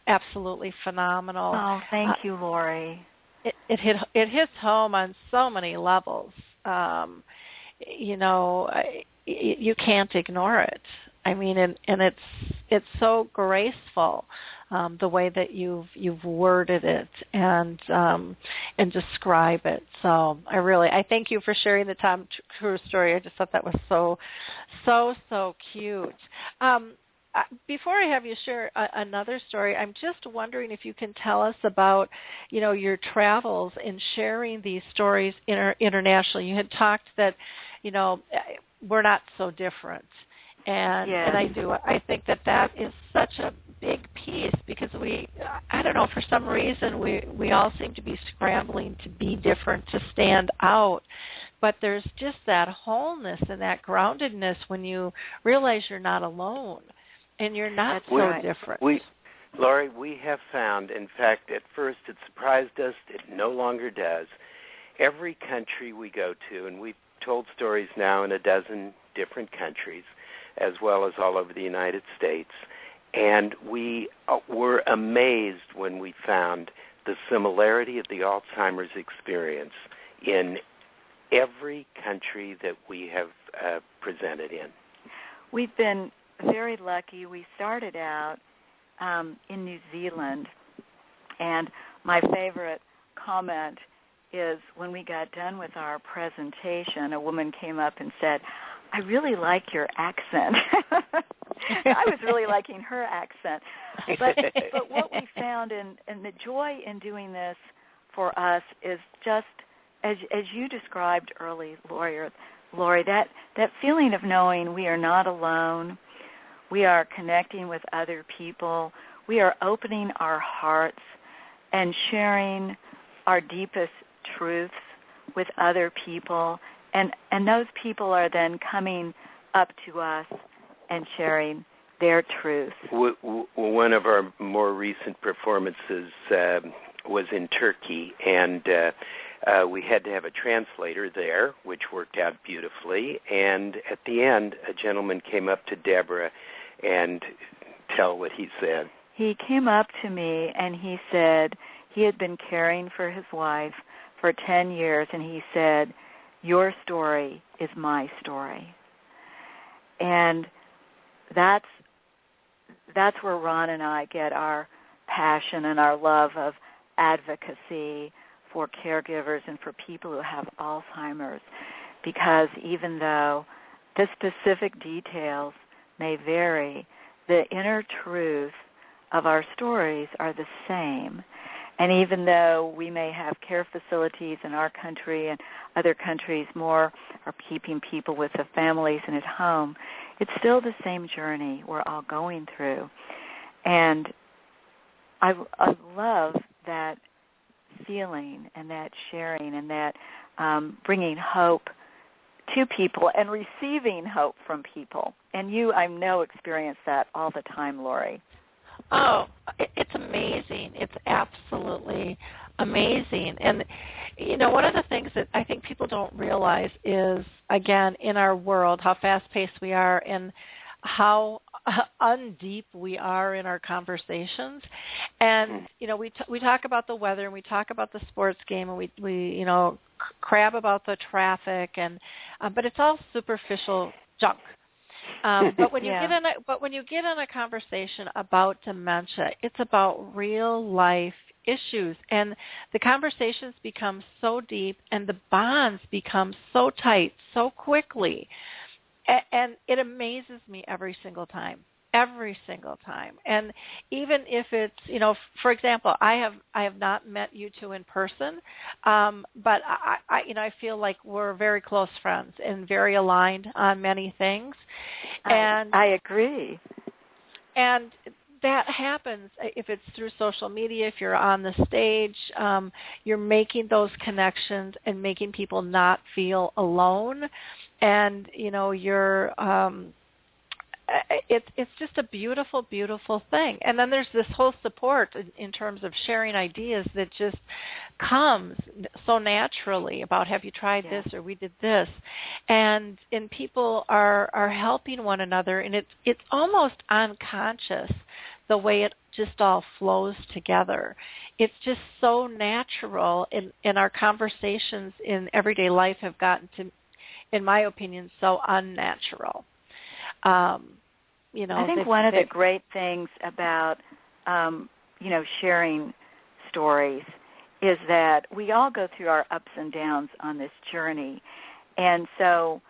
absolutely phenomenal. Oh, thank you, Lori. It hits home on so many levels. You can't ignore it. I mean, and it's so graceful. The way that you've worded it and describe it. So I thank you for sharing the Tom Cruise story. I just thought that was so cute. Before I have you share another story, I'm just wondering if you can tell us about, your travels in sharing these stories internationally. You had talked that, we're not so different. And I think that is such a big piece, because I don't know, for some reason we all seem to be scrambling to be different, to stand out. But there's just that wholeness and that groundedness when you realize you're not alone and you're not different. Laurie, we have found, in fact, at first it surprised us, it no longer does. Every country we go to, and we've told stories now in 12 different countries, as well as all over the United States. And we were amazed when we found the similarity of the Alzheimer's experience in every country that we have presented in. We've been very lucky. We started out in New Zealand, and my favorite comment is when we got done with our presentation, a woman came up and said, "I really like your accent." I was really liking her accent. But what we found, and the joy in doing this for us, is just, as you described early, Lori, that feeling of knowing we are not alone, we are connecting with other people, we are opening our hearts and sharing our deepest truths with other people, and those people are then coming up to us and sharing their truth. One of our more recent performances was in Turkey, and we had to have a translator there, which worked out beautifully. And at the end, a gentleman came up to Deborah and tell what he said. He came up to me and he said he had been caring for his wife for 10 years, and he said, "Your story is my story." And that's where Ron and I get our passion and our love of advocacy for caregivers and for people who have Alzheimer's, because even though the specific details may vary, the inner truth of our stories are the same. And even though we may have care facilities in our country and other countries more are keeping people with their families and at home, it's still the same journey we're all going through. And I love that feeling and that sharing and that bringing hope to people and receiving hope from people. And you, I know, experience that all the time, Lori. Oh, it's amazing. It's absolutely amazing. And, one of the things that I think people don't realize is, again, in our world, how fast-paced we are and how undeep we are in our conversations. And, we talk about the weather and we talk about the sports game and we crab about the traffic, and but it's all superficial junk. But when you get in a conversation about dementia, it's about real life issues, and the conversations become so deep and the bonds become so tight so quickly, and it amazes me every single time. And even if it's, for example, I have not met you two in person, but I feel like we're very close friends and very aligned on many things. And I agree. And that happens if it's through social media, if you're on the stage, you're making those connections and making people not feel alone. And, it's just a beautiful, beautiful thing. And then there's this whole support in terms of sharing ideas that just comes so naturally about, have you tried this, or we did this, and people are helping one another, and it's almost unconscious the way it just all flows together. It's just so natural, and our conversations in everyday life have gotten to, in my opinion, so unnatural. I think one of the great things about, sharing stories is that we all go through our ups and downs on this journey. And so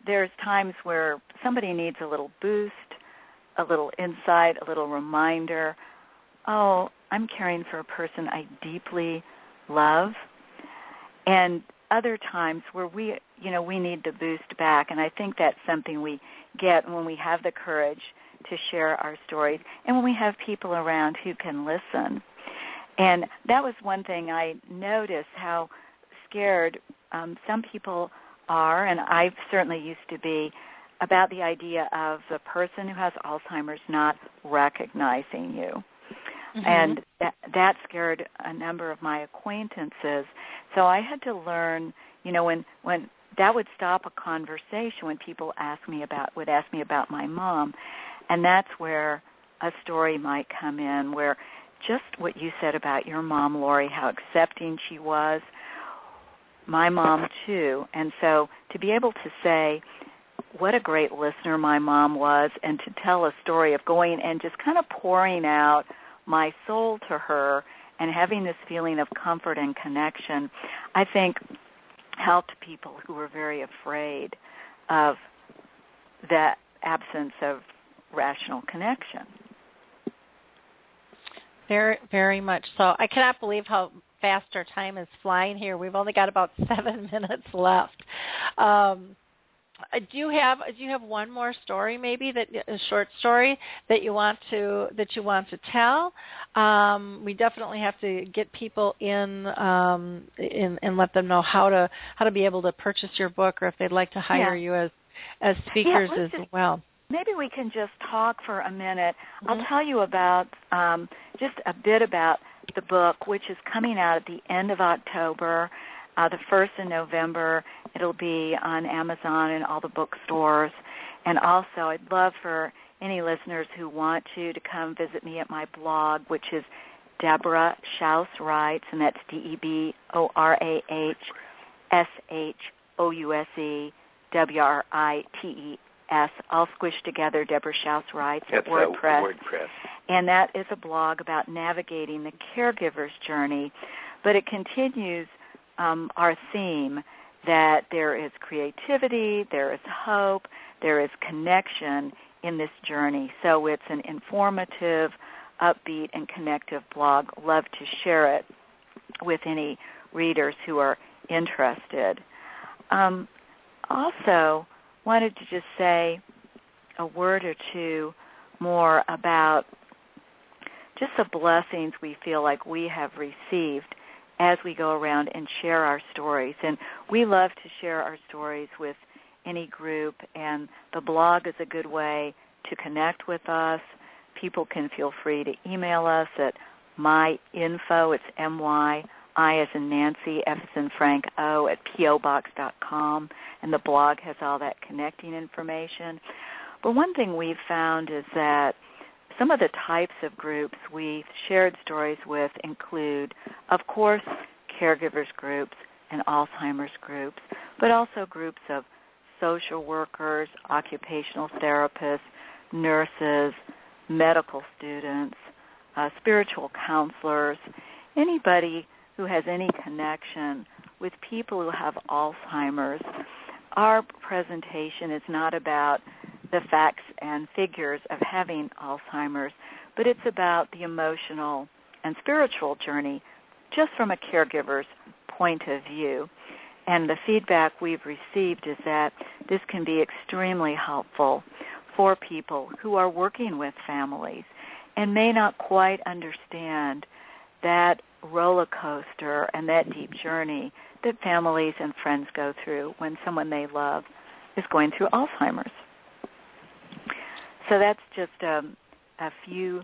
there's times where somebody needs a little boost, a little insight, a little reminder. Oh, I'm caring for a person I deeply love. And other times where we need the boost back. And I think that's something we get when we have the courage to share our stories and when we have people around who can listen. And that was one thing I noticed, how scared some people are, and I certainly used to be, about the idea of the person who has Alzheimer's not recognizing you. Mm-hmm. And that scared a number of my acquaintances. So I had to learn, when that would stop a conversation when people would ask me about my mom. And that's where a story might come in, where just what you said about your mom, Lori, how accepting she was, my mom too. And so to be able to say what a great listener my mom was, and to tell a story of going and just kind of pouring out my soul to her and having this feeling of comfort and connection, I think helped people who were very afraid of that absence of rational connection. Very, very much so. I cannot believe how fast our time is flying here. We've only got about 7 minutes left. Do you have one more story, maybe a short story that you want to tell? We definitely have to get people in and let them know how to be able to purchase your book, or if they'd like to hire you as speakers as well. Maybe we can just talk for a minute. Mm-hmm. I'll tell you about just a bit about the book, which is coming out at the end of October. The 1st of November, it'll be on Amazon and all the bookstores. And also, I'd love for any listeners who want to come visit me at my blog, which is DeborahShouseWrites, and that's DeborahShouseWrites, all squished together, DeborahShouseWrites at WordPress. And that is a blog about navigating the caregiver's journey. But it continues our theme that there is creativity, there is hope, there is connection in this journey. So it's an informative, upbeat, and connective blog. Love to share it with any readers who are interested. Also, wanted to just say a word or two more about just the blessings we feel like we have received as we go around and share our stories. And we love to share our stories with any group, and the blog is a good way to connect with us. people can feel free to email us at myinfo, it's M-Y, I as in Nancy, F as in Frank, O, at pobox.com, and the blog has all that connecting information. But one thing we've found is that some of the types of groups we've shared stories with include, of course, caregivers groups and Alzheimer's groups, but also groups of social workers, occupational therapists, nurses, medical students, spiritual counselors, anybody who has any connection with people who have Alzheimer's. Our presentation is not about the facts and figures of having Alzheimer's, but it's about the emotional and spiritual journey just from a caregiver's point of view. And the feedback we've received is that this can be extremely helpful for people who are working with families and may not quite understand that roller coaster and that deep journey that families and friends go through when someone they love is going through Alzheimer's. So that's just a few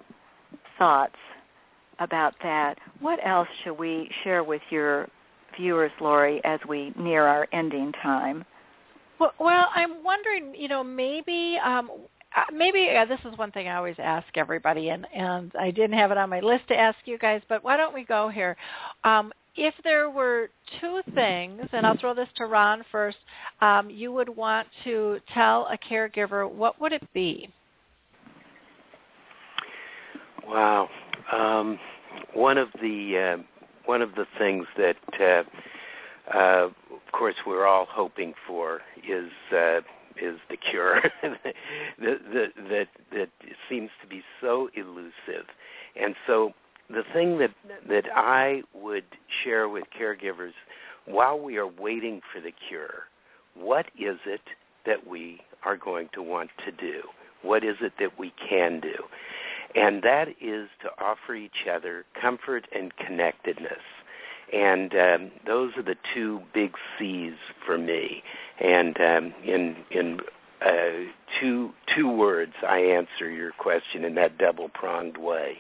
thoughts about that. What else should we share with your viewers, Lori, as we near our ending time? Well, I'm wondering, maybe this is one thing I always ask everybody, and I didn't have it on my list to ask you guys, but why don't we go here? If there were two things, and I'll throw this to Ron first, you would want to tell a caregiver, what would it be? Wow. One of the things that, of course, we're all hoping for is the cure that seems to be so elusive. And so the thing that I would share with caregivers while we are waiting for the cure, what is it that we are going to want to do? What is it that we can do? And that is to offer each other comfort and connectedness. And those are the two big C's for me. And in two words, I answer your question in that double-pronged way.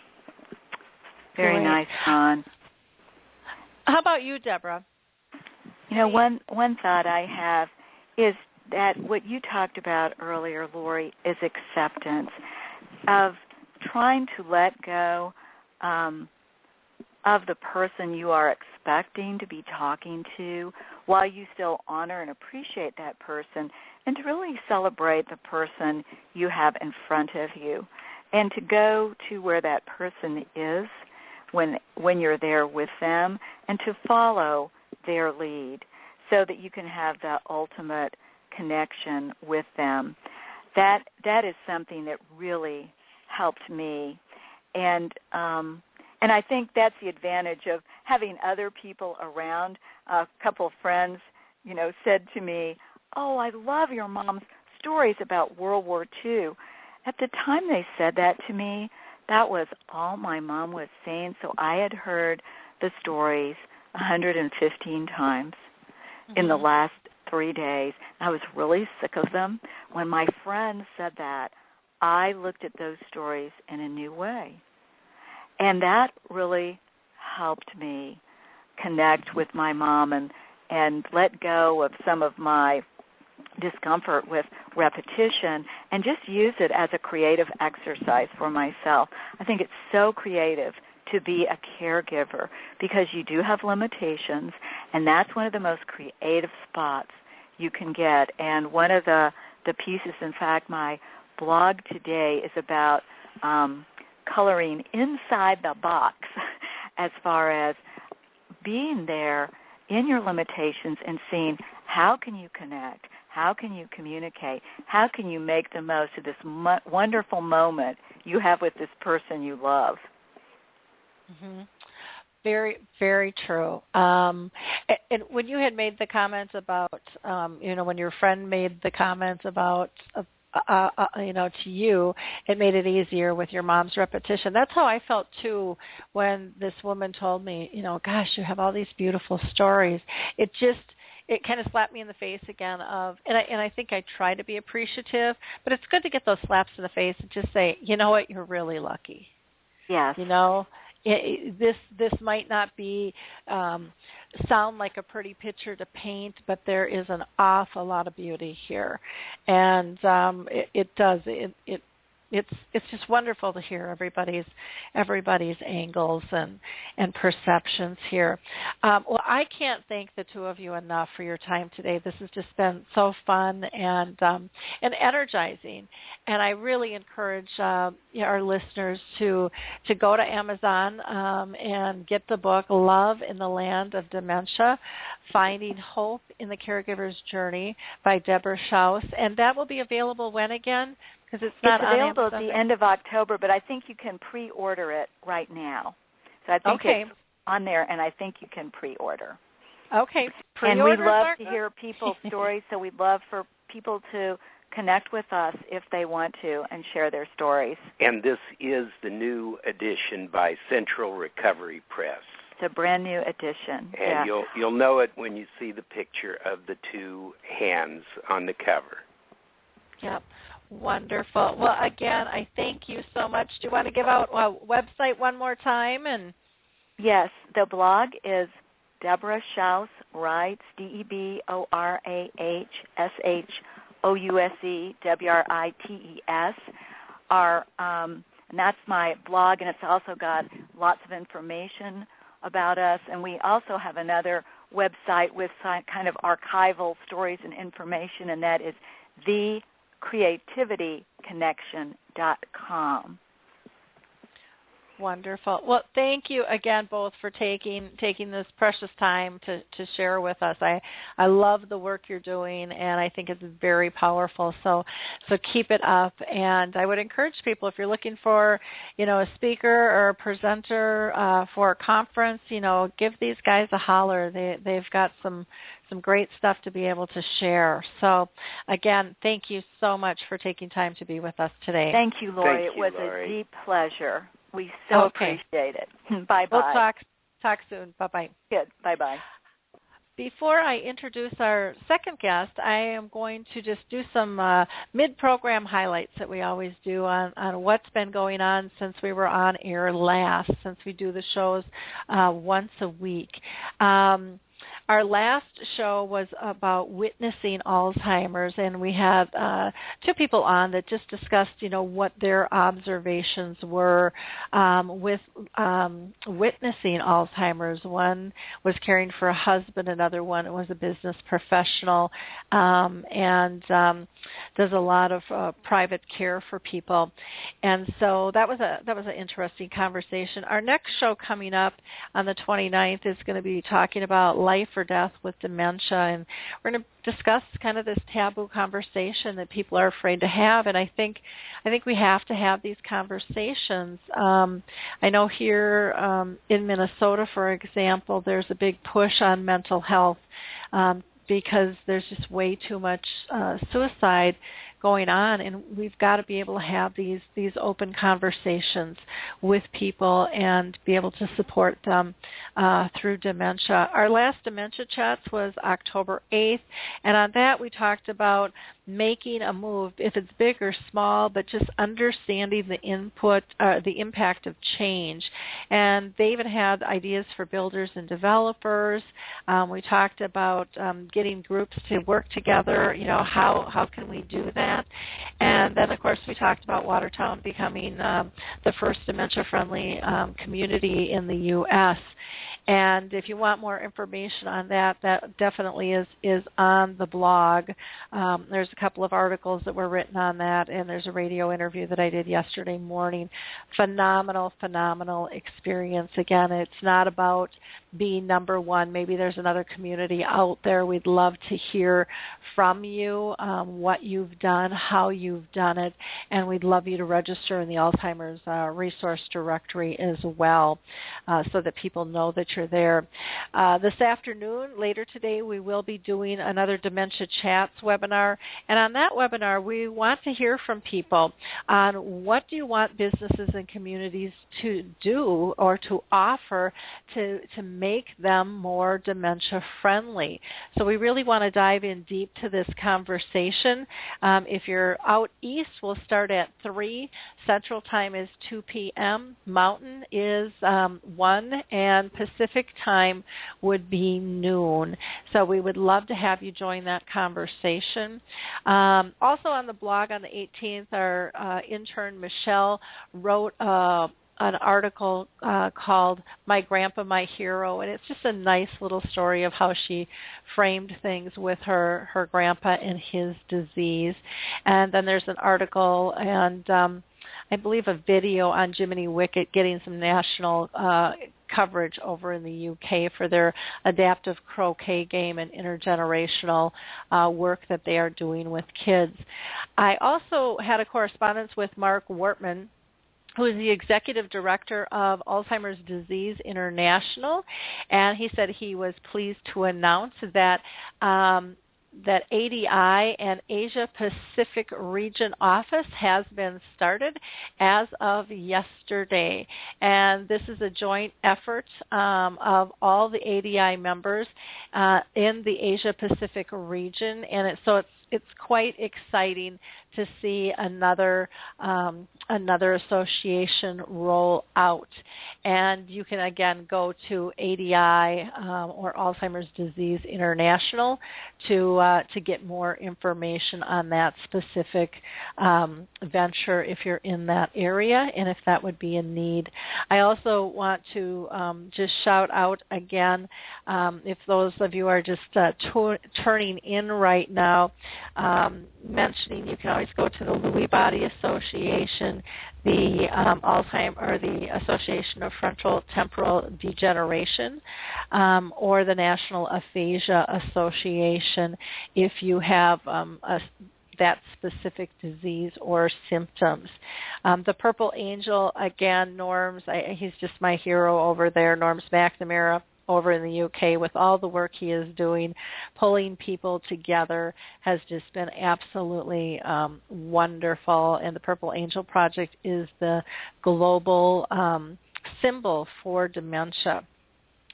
Very nice, Ron. How about you, Deborah? One thought I have is that what you talked about earlier, Lori, is acceptance of trying to let go of the person you are expecting to be talking to while you still honor and appreciate that person, and to really celebrate the person you have in front of you, and to go to where that person is when you're there with them, and to follow their lead so that you can have the ultimate connection with them. That is something that really helped me, and I think that's the advantage of having other people around. A couple of friends, said to me, "Oh, I love your mom's stories about World War II." At the time they said that to me, that was all my mom was saying. So I had heard the stories 115 times in the last 3 days. I was really sick of them. When my friend said that, I looked at those stories in a new way. And that really helped me connect with my mom and let go of some of my discomfort with repetition and just use it as a creative exercise for myself. I think it's so creative to be a caregiver because you do have limitations, and that's one of the most creative spots you can get. And one of the pieces, in fact, my blog today is about coloring inside the box as far as being there in your limitations and seeing how can you connect, how can you communicate, how can you make the most of this wonderful moment you have with this person you love. Mm-hmm. Very, very true. And when you had made the comments about, when your friend made the comments about, to you, it made it easier with your mom's repetition. That's how I felt, too, when this woman told me, gosh, you have all these beautiful stories. It it kind of slapped me in the face again and I think I try to be appreciative, but it's good to get those slaps in the face and just say, you know what, you're really lucky. Yes. You know, this might not be sound like a pretty picture to paint, but there is an awful lot of beauty here, and it's just wonderful to hear everybody's angles and perceptions here. Well, I can't thank the two of you enough for your time today. This has just been so fun and energizing, and I really encourage our listeners to go to Amazon and get the book Love in the Land of Dementia, Finding Hope in the Caregiver's Journey by Deborah Shouse, and that will be available when again? Because it's available at the end of October, but I think you can pre-order it right now. So I think it's on there, and I think you can pre-order. Okay. And we love to hear people's stories, so we'd love for people to connect with us if they want to and share their stories. And this is the new edition by Central Recovery Press. It's a brand new edition. And you'll know it when you see the picture of the two hands on the cover. Yep. Wonderful. Well, again, I thank you so much. Do you want to give out a website one more time? And yes, the blog is DeborahShouseWrites, DeborahShouseWrites, and that's my blog, and it's also got lots of information about us. And we also have another website with kind of archival stories and information, and that is thecreativityconnection.com. Wonderful. Well, thank you again both for taking this precious time to share with us. I love the work you're doing, and I think it's very powerful. So keep it up. And I would encourage people, if you're looking for, a speaker or a presenter for a conference, give these guys a holler. They've got some great stuff to be able to share. So, again, thank you so much for taking time to be with us today. Thank you, Lori. It was a deep pleasure. We so appreciate it. Bye-bye. We'll talk soon. Bye-bye. Good. Bye-bye. Before I introduce our second guest, I am going to just do some mid-program highlights that we always do on what's been going on since we were on air last, since we do the shows once a week. Our last show was about witnessing Alzheimer's, and we had two people on that just discussed, what their observations were with witnessing Alzheimer's. One was caring for a husband, another one was a business professional, and does a lot of private care for people. And so that was an interesting conversation. Our next show coming up on the 29th is going to be talking about life or death with dementia, and we're going to discuss kind of this taboo conversation that people are afraid to have. And I think we have to have these conversations. I know here in Minnesota, for example, there's a big push on mental health because there's just way too much suicide going on, and we've got to be able to have these open conversations with people and be able to support them through dementia. Our last Dementia Chats was October 8th, and on that we talked about making a move, if it's big or small, but just understanding the impact of change. And they even had ideas for builders and developers. We talked about getting groups to work together, how can we do that? And then, of course, we talked about Watertown becoming the first dementia-friendly community in the U.S., and if you want more information on that, that definitely is on the blog. There's a couple of articles that were written on that, and there's a radio interview that I did yesterday morning. Phenomenal experience. Again, it's not about being number one. Maybe there's another community out there. We'd love to hear from you, what you've done, how you've done it, and we'd love you to register in the Alzheimer's resource directory as well, so that people know that you're there. This afternoon, later today, we will be doing another Dementia Chats webinar, and on that webinar, we want to hear from people on what do you want businesses and communities to do or to offer to make them more dementia friendly. So we really want to dive in deep to this conversation. If you're out east, we'll start at 3. Central Time is 2 p.m. Mountain is 1, and Pacific Time would be noon. So we would love to have you join that conversation. Also on the blog on the 18th, our intern Michelle wrote an article called My Grandpa, My Hero, and it's just a nice little story of how she framed things with her grandpa and his disease. And then there's an article and I believe a video on Jiminy Wicket getting some national coverage over in the UK for their adaptive croquet game and intergenerational work that they are doing with kids. I also had a correspondence with Mark Wortman, who is the executive director of Alzheimer's Disease International, and he said he was pleased to announce that that ADI and Asia Pacific Region Office has been started as of yesterday. And this is a joint effort of all the ADI members in the Asia Pacific region, and it's quite exciting to see another association roll out. And you can again go to ADI or Alzheimer's Disease International to get more information on that specific venture if you're in that area and if that would be a need. I also want to just shout out again, if those of you are just turning in right now, mentioning you can always go to the Lewy Body Association, the Alzheimer's or the Association of Frontal Temporal Degeneration, or the National Aphasia Association if you have that specific disease or symptoms. The Purple Angel, again, Norm's, he's just my hero over there, Norm's McNamara, over in the UK, with all the work he is doing, pulling people together, has just been absolutely wonderful. And the Purple Angel Project is the global symbol for dementia.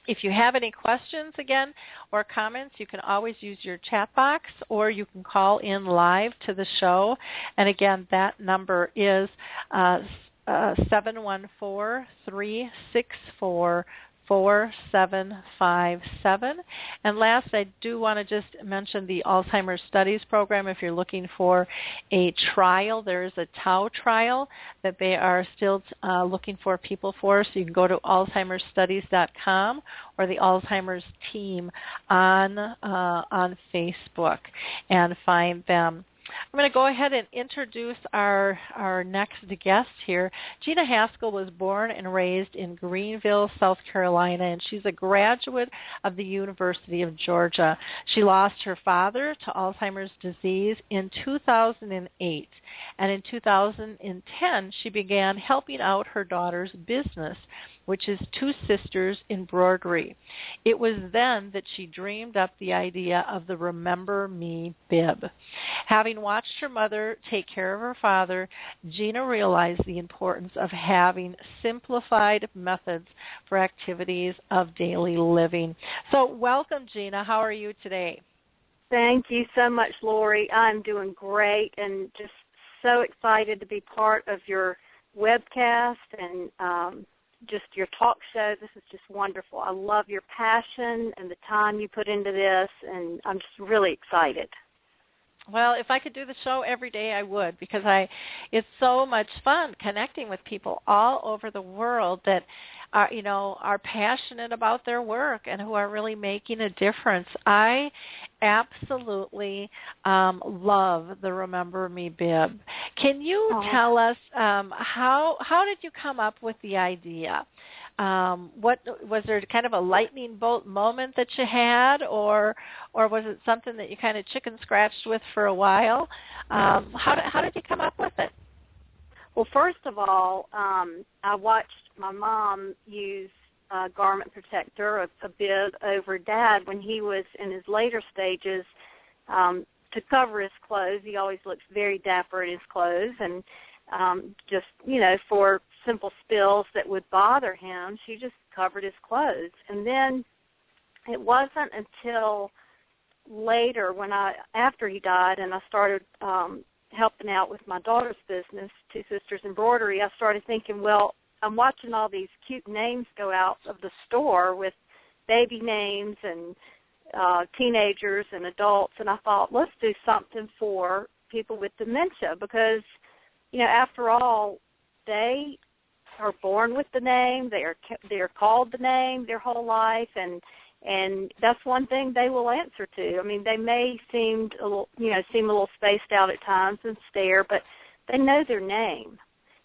If you have any questions, again, or comments, you can always use your chat box, or you can call in live to the show. And again, that number is 714-364-4757. And last, I do want to just mention the Alzheimer's Studies program. If you're looking for a trial, there is a Tau trial that they are still looking for people for. So you can go to alzheimersstudies.com or the Alzheimer's team on Facebook and find them. I'm going to go ahead and introduce our next guest here. Gena Haskell was born and raised in Greenville, South Carolina, and she's a graduate of the University of Georgia. She lost her father to Alzheimer's disease in 2008, and in 2010 she began helping out her daughter's business, which is Two Sisters Embroidery. It was then that she dreamed up the idea of the Remember Me Bib. Having watched her mother take care of her father, Gena realized the importance of having simplified methods for activities of daily living. So welcome, Gena. How are you today? Thank you so much, Lori. I'm doing great and just so excited to be part of your webcast and just your talk show. This is just wonderful. I love your passion and the time you put into this, and I'm just really excited. Well, if I could do the show every day, I would, because it's so much fun connecting with people all over the world that are passionate about their work and who are really making a difference. I absolutely love the Remember Me Bib. Can you tell us how did you come up with the idea what was there kind of a lightning bolt moment that you had, or was it something that you kind of chicken scratched with for a while? How did you come up with it? Well, first of all, I watched my mom use a garment protector, a bib, over Dad when he was in his later stages to cover his clothes. He always looks very dapper in his clothes, and just, for simple spills that would bother him, she just covered his clothes. And then it wasn't until later after he died and I started helping out with my daughter's business, Two Sisters Embroidery, I started thinking, well, I'm watching all these cute names go out of the store with baby names and teenagers and adults, and I thought, let's do something for people with dementia because, after all, they are born with the name, they're called the name their whole life, and that's one thing they will answer to. I mean, they may seem a little spaced out at times and stare, but they know their name.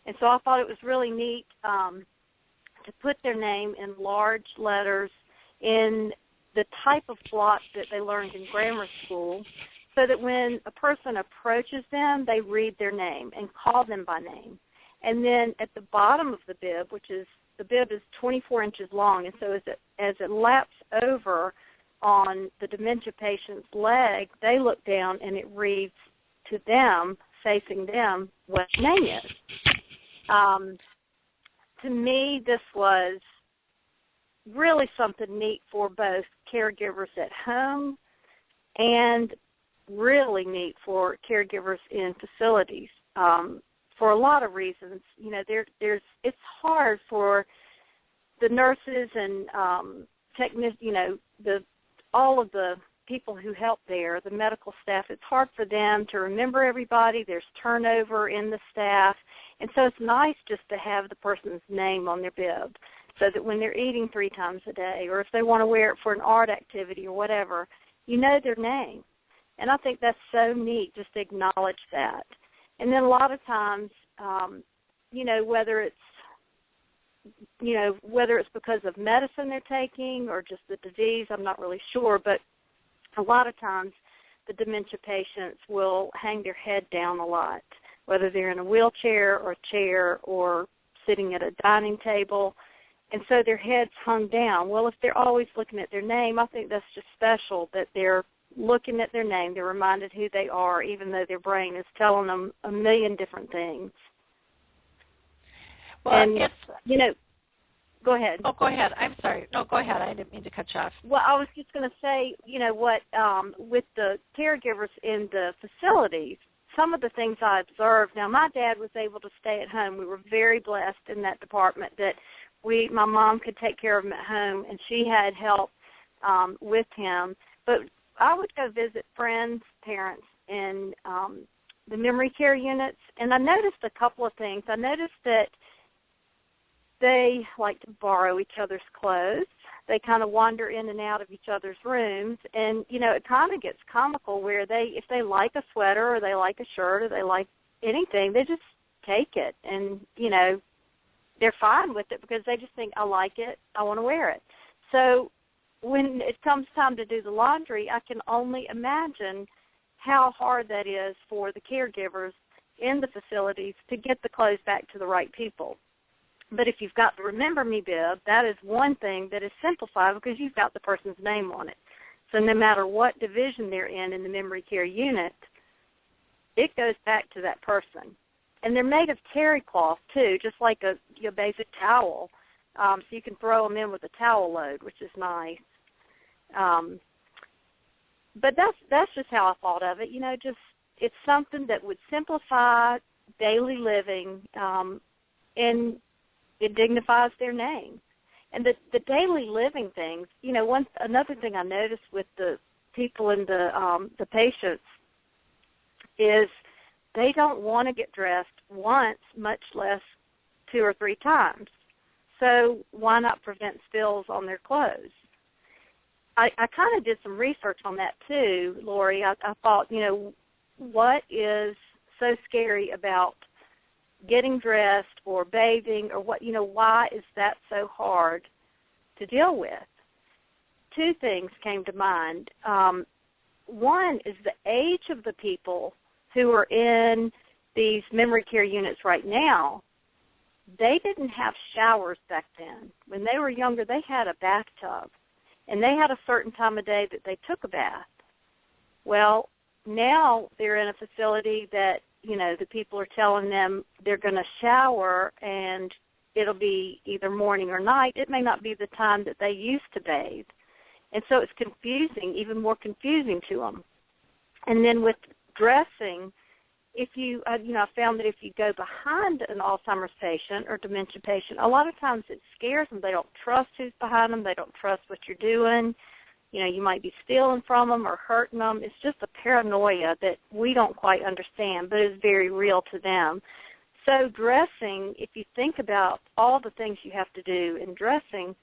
And so I thought it was really neat to put their name in large letters in the type of block that they learned in grammar school, so that when a person approaches them, they read their name and call them by name. And then at the bottom of the bib, the bib is 24 inches long, and so as it laps over on the dementia patient's leg, they look down and it reads to them, facing them, what name is. To me, this was really something neat for both caregivers at home and really neat for caregivers in facilities for a lot of reasons. It's hard for the nurses and all of the people who help there, the medical staff. It's hard for them to remember everybody. There's turnover in the staff, and so it's nice just to have the person's name on their bib, so that when they're eating 3 times a day, or if they want to wear it for an art activity or whatever, you know their name. And I think that's so neat, just to acknowledge that. And then a lot of times, whether it's because of medicine they're taking or just the disease, I'm not really sure, but a lot of times the dementia patients will hang their head down a lot, whether they're in a wheelchair or a chair or sitting at a dining table, and so their head's hung down. Well, if they're always looking at their name, I think that's just special that they're looking at their name, they're reminded who they are, even though their brain is telling them a million different things. Well, and, go ahead. Oh, go ahead. I'm sorry. No, go ahead. I didn't mean to cut you off. Well, I was just going to say, with the caregivers in the facilities, some of the things I observed. Now, my dad was able to stay at home. We were very blessed in that department that my mom could take care of him at home, and she had help with him. But I would go visit friends' parents in the memory care units, and I noticed a couple of things. I noticed that they like to borrow each other's clothes. They kind of wander in and out of each other's rooms, and, it kind of gets comical where if they like a sweater or they like a shirt or they like anything, they just take it, and, they're fine with it because they just think, I like it, I want to wear it. So when it comes time to do the laundry, I can only imagine how hard that is for the caregivers in the facilities to get the clothes back to the right people. But if you've got the Remember Me bib, that is one thing that is simplified because you've got the person's name on it. So no matter what division they're in the memory care unit, it goes back to that person. And they're made of terry cloth, too, just like your basic towel. So you can throw them in with a towel load, which is nice. But that's just how I thought of it. It's something that would simplify daily living, and it dignifies their name. And the daily living things, another thing I noticed with the people and the patients is they don't want to get dressed once, much less 2 or 3 times. So why not prevent spills on their clothes? I kind of did some research on that too, Lori. I thought, what is so scary about getting dressed or bathing or what, why is that so hard to deal with? Two things came to mind. One is the age of the people who are in these memory care units right now. They didn't have showers back then. When they were younger, they had a bathtub, and they had a certain time of day that they took a bath. Well, now they're in a facility that, the people are telling them they're going to shower, and it'll be either morning or night. It may not be the time that they used to bathe. And so it's confusing, even more confusing to them. And then with dressing, if you, I found that if you go behind an Alzheimer's patient or dementia patient, a lot of times it scares them. They don't trust who's behind them. They don't trust what you're doing. You might be stealing from them or hurting them. It's just a paranoia that we don't quite understand, but is very real to them. So dressing, if you think about all the things you have to do in dressing,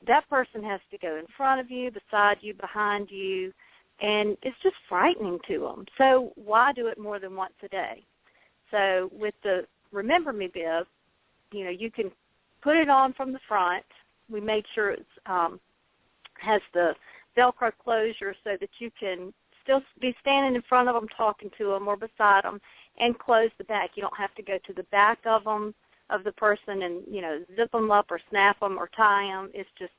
that person has to go in front of you, beside you, behind you, and it's just frightening to them. So why do it more than once a day? So with the Remember Me Bib, you can put it on from the front. We made sure it has the Velcro closure so that you can still be standing in front of them, talking to them, or beside them, and close the back. You don't have to go to the back of them, of the person, and, zip them up or snap them or tie them. It's just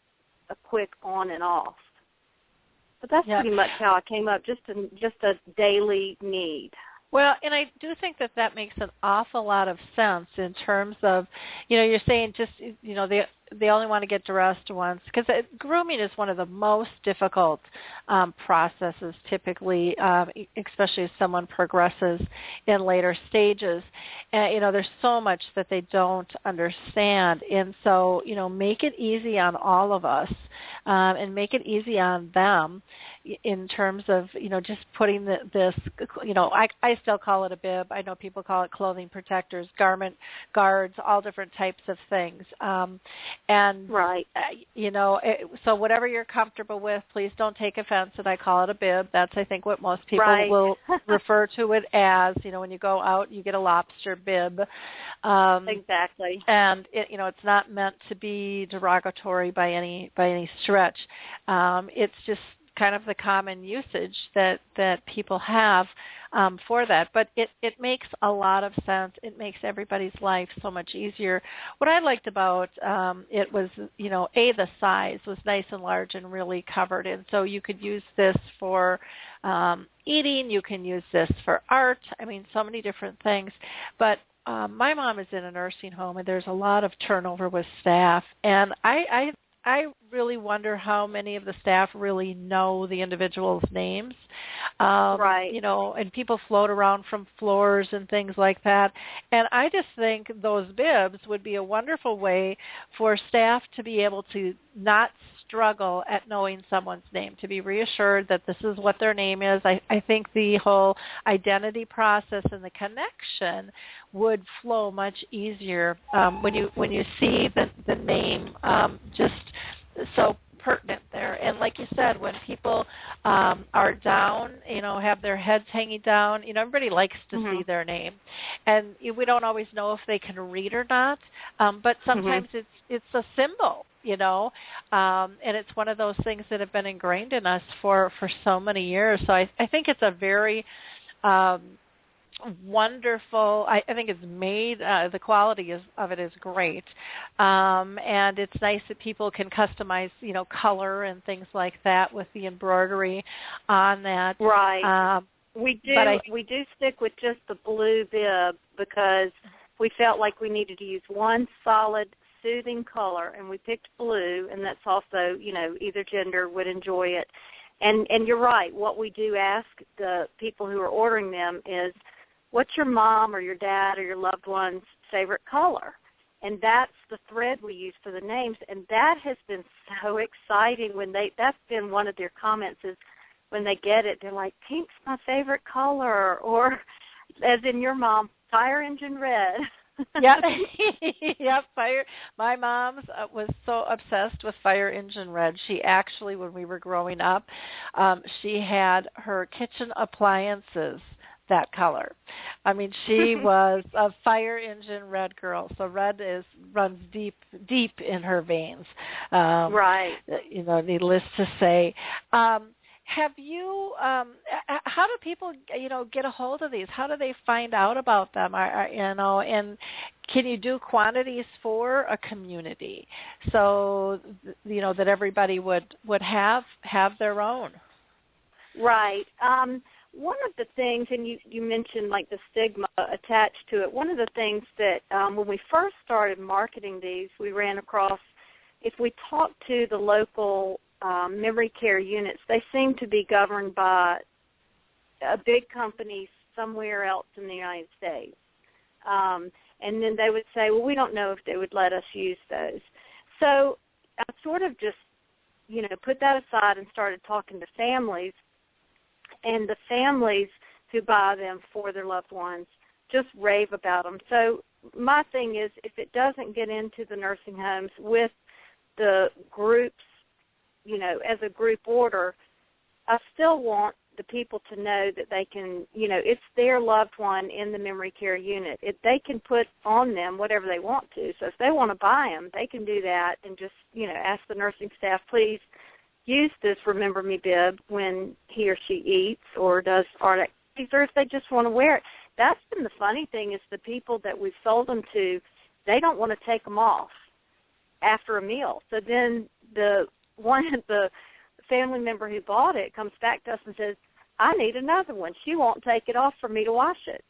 a quick on and off. But that's pretty much how I came up, just a daily need. Well, and I do think that makes an awful lot of sense in terms of, you're saying just, they only want to get dressed once, because grooming is one of the most difficult processes typically, especially as someone progresses in later stages. And, there's so much that they don't understand. And so, make it easy on all of us and make it easy on them in terms of, just putting this, I still call it a bib. I know people call it clothing protectors, garment guards, all different types of things. And, right. So whatever you're comfortable with, please don't take offense that I call it a bib. That's, I think, what most people will refer to it as. When you go out, you get a lobster bib. Exactly. And, it's not meant to be derogatory by any stretch. It's just kind of the common usage that people have for that. But it makes a lot of sense. It makes everybody's life so much easier. What I liked about it was, the size was nice and large and really covered. And so you could use this for eating. You can use this for art. I mean, so many different things. But my mom is in a nursing home, and there's a lot of turnover with staff. And I really wonder how many of the staff really know the individuals' names. Right. And people float around from floors and things like that. And I just think those bibs would be a wonderful way for staff to be able to not struggle at knowing someone's name, to be reassured that this is what their name is. I think the whole identity process and the connection would flow much easier when you see the name just so pertinent there. And like you said, when people are down, have their heads hanging down, everybody likes to see their name. And we don't always know if they can read or not, but sometimes it's a symbol, and it's one of those things that have been ingrained in us for so many years. So I think it's a very wonderful. I think it's made. The quality of it is great, and it's nice that people can customize, color and things like that with the embroidery on that. Right. We do stick with just the blue bib because we felt like we needed to use one solid, soothing color, and we picked blue, and that's also, either gender would enjoy it. And you're right. What we do ask the people who are ordering them is, what's your mom or your dad or your loved one's favorite color? And that's the thread we use for the names. And that has been so exciting that's been one of their comments is when they get it, they're like, pink's my favorite color. Or, as in your mom, fire engine red. Yep. Fire. My mom was so obsessed with fire engine red. She actually, when we were growing up, she had her kitchen appliances that color. I mean, she was a fire engine red girl, so red runs deep in her veins. Right. You know, needless to say. Have you? How do people, get a hold of these? How do they find out about them? And can you do quantities for a community so that everybody would have their own? Right. One of the things, and you mentioned like the stigma attached to it. One of the things that when we first started marketing these, we ran across. If we talk to the local memory care units, they seem to be governed by a big company somewhere else in the United States. And then they would say, well, we don't know if they would let us use those. So I sort of just, put that aside and started talking to families, and the families who buy them for their loved ones just rave about them. So my thing is, if it doesn't get into the nursing homes with the groups, as a group order, I still want the people to know that they can, it's their loved one in the memory care unit. They can put on them whatever they want to. So if they want to buy them, they can do that and just, ask the nursing staff, please use this Remember Me Bib when he or she eats or does art activities, or if they just want to wear it. That's been the funny thing is the people that we've sold them to, they don't want to take them off after a meal. So then the family member who bought it comes back to us and says, I need another one. She won't take it off for me to wash it.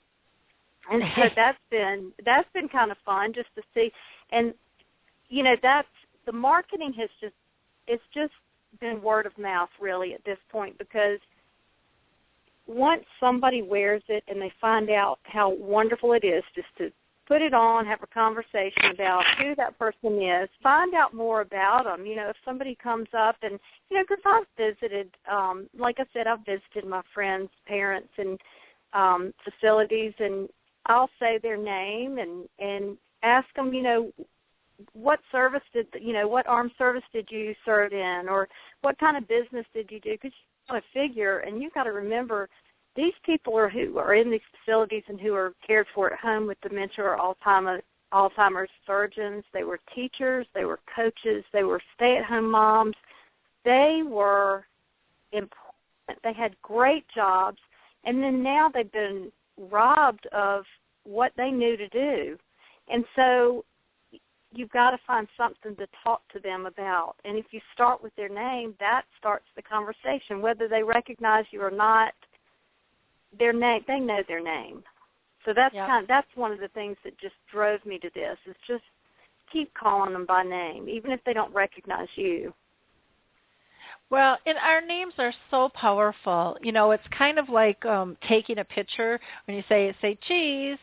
And so that's been kind of fun just to see. And, that's the marketing it's just been word of mouth really at this point, because once somebody wears it and they find out how wonderful it is just to put it on, have a conversation about who that person is, find out more about them. If somebody comes up and, because I've visited, like I said, I've visited my friends' parents and facilities, and I'll say their name and ask them, what service what armed service did you serve in, or what kind of business did you do? Because you want to figure, and you've got to remember, these people who are in these facilities and who are cared for at home with dementia or Alzheimer's surgeons. They were teachers, they were coaches, they were stay-at-home moms. They were important. They had great jobs, and then now they've been robbed of what they knew to do. And so you've got to find something to talk to them about. And if you start with their name, that starts the conversation. Whether they recognize you or not, their name, they know their name. So that's that's one of the things that just drove me to this, is just keep calling them by name, even if they don't recognize you. Well, and our names are so powerful. It's kind of like taking a picture when you say cheese.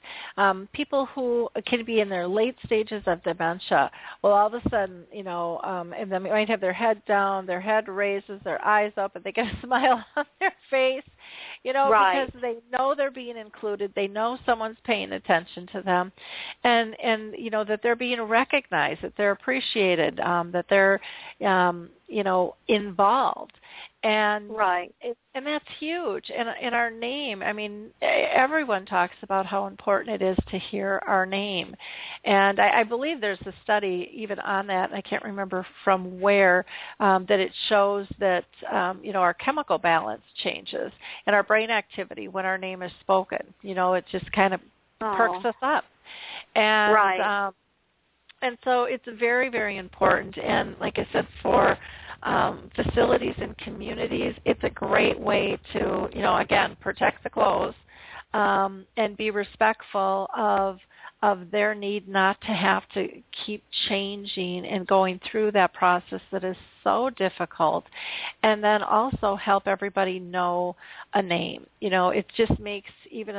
People who can be in their late stages of dementia, well, all of a sudden, and they might have their head down, their head raises, their eyes up, and they get a smile on their face. Right. Because they know they're being included, they know someone's paying attention to them, and that they're being recognized, that they're appreciated, that they're involved. And right. And that's huge. And in our name, I mean, everyone talks about how important it is to hear our name. And I believe there's a study even on that, and I can't remember from where, that it shows that, our chemical balance changes and our brain activity when our name is spoken. It just kind of perks us up. And, right. And so it's very, very important. And like I said, for facilities and communities, it's a great way to, again, protect the clothes and be respectful of their need not to have to keep changing and going through that process that is so difficult, and then also help everybody know a name. It just makes even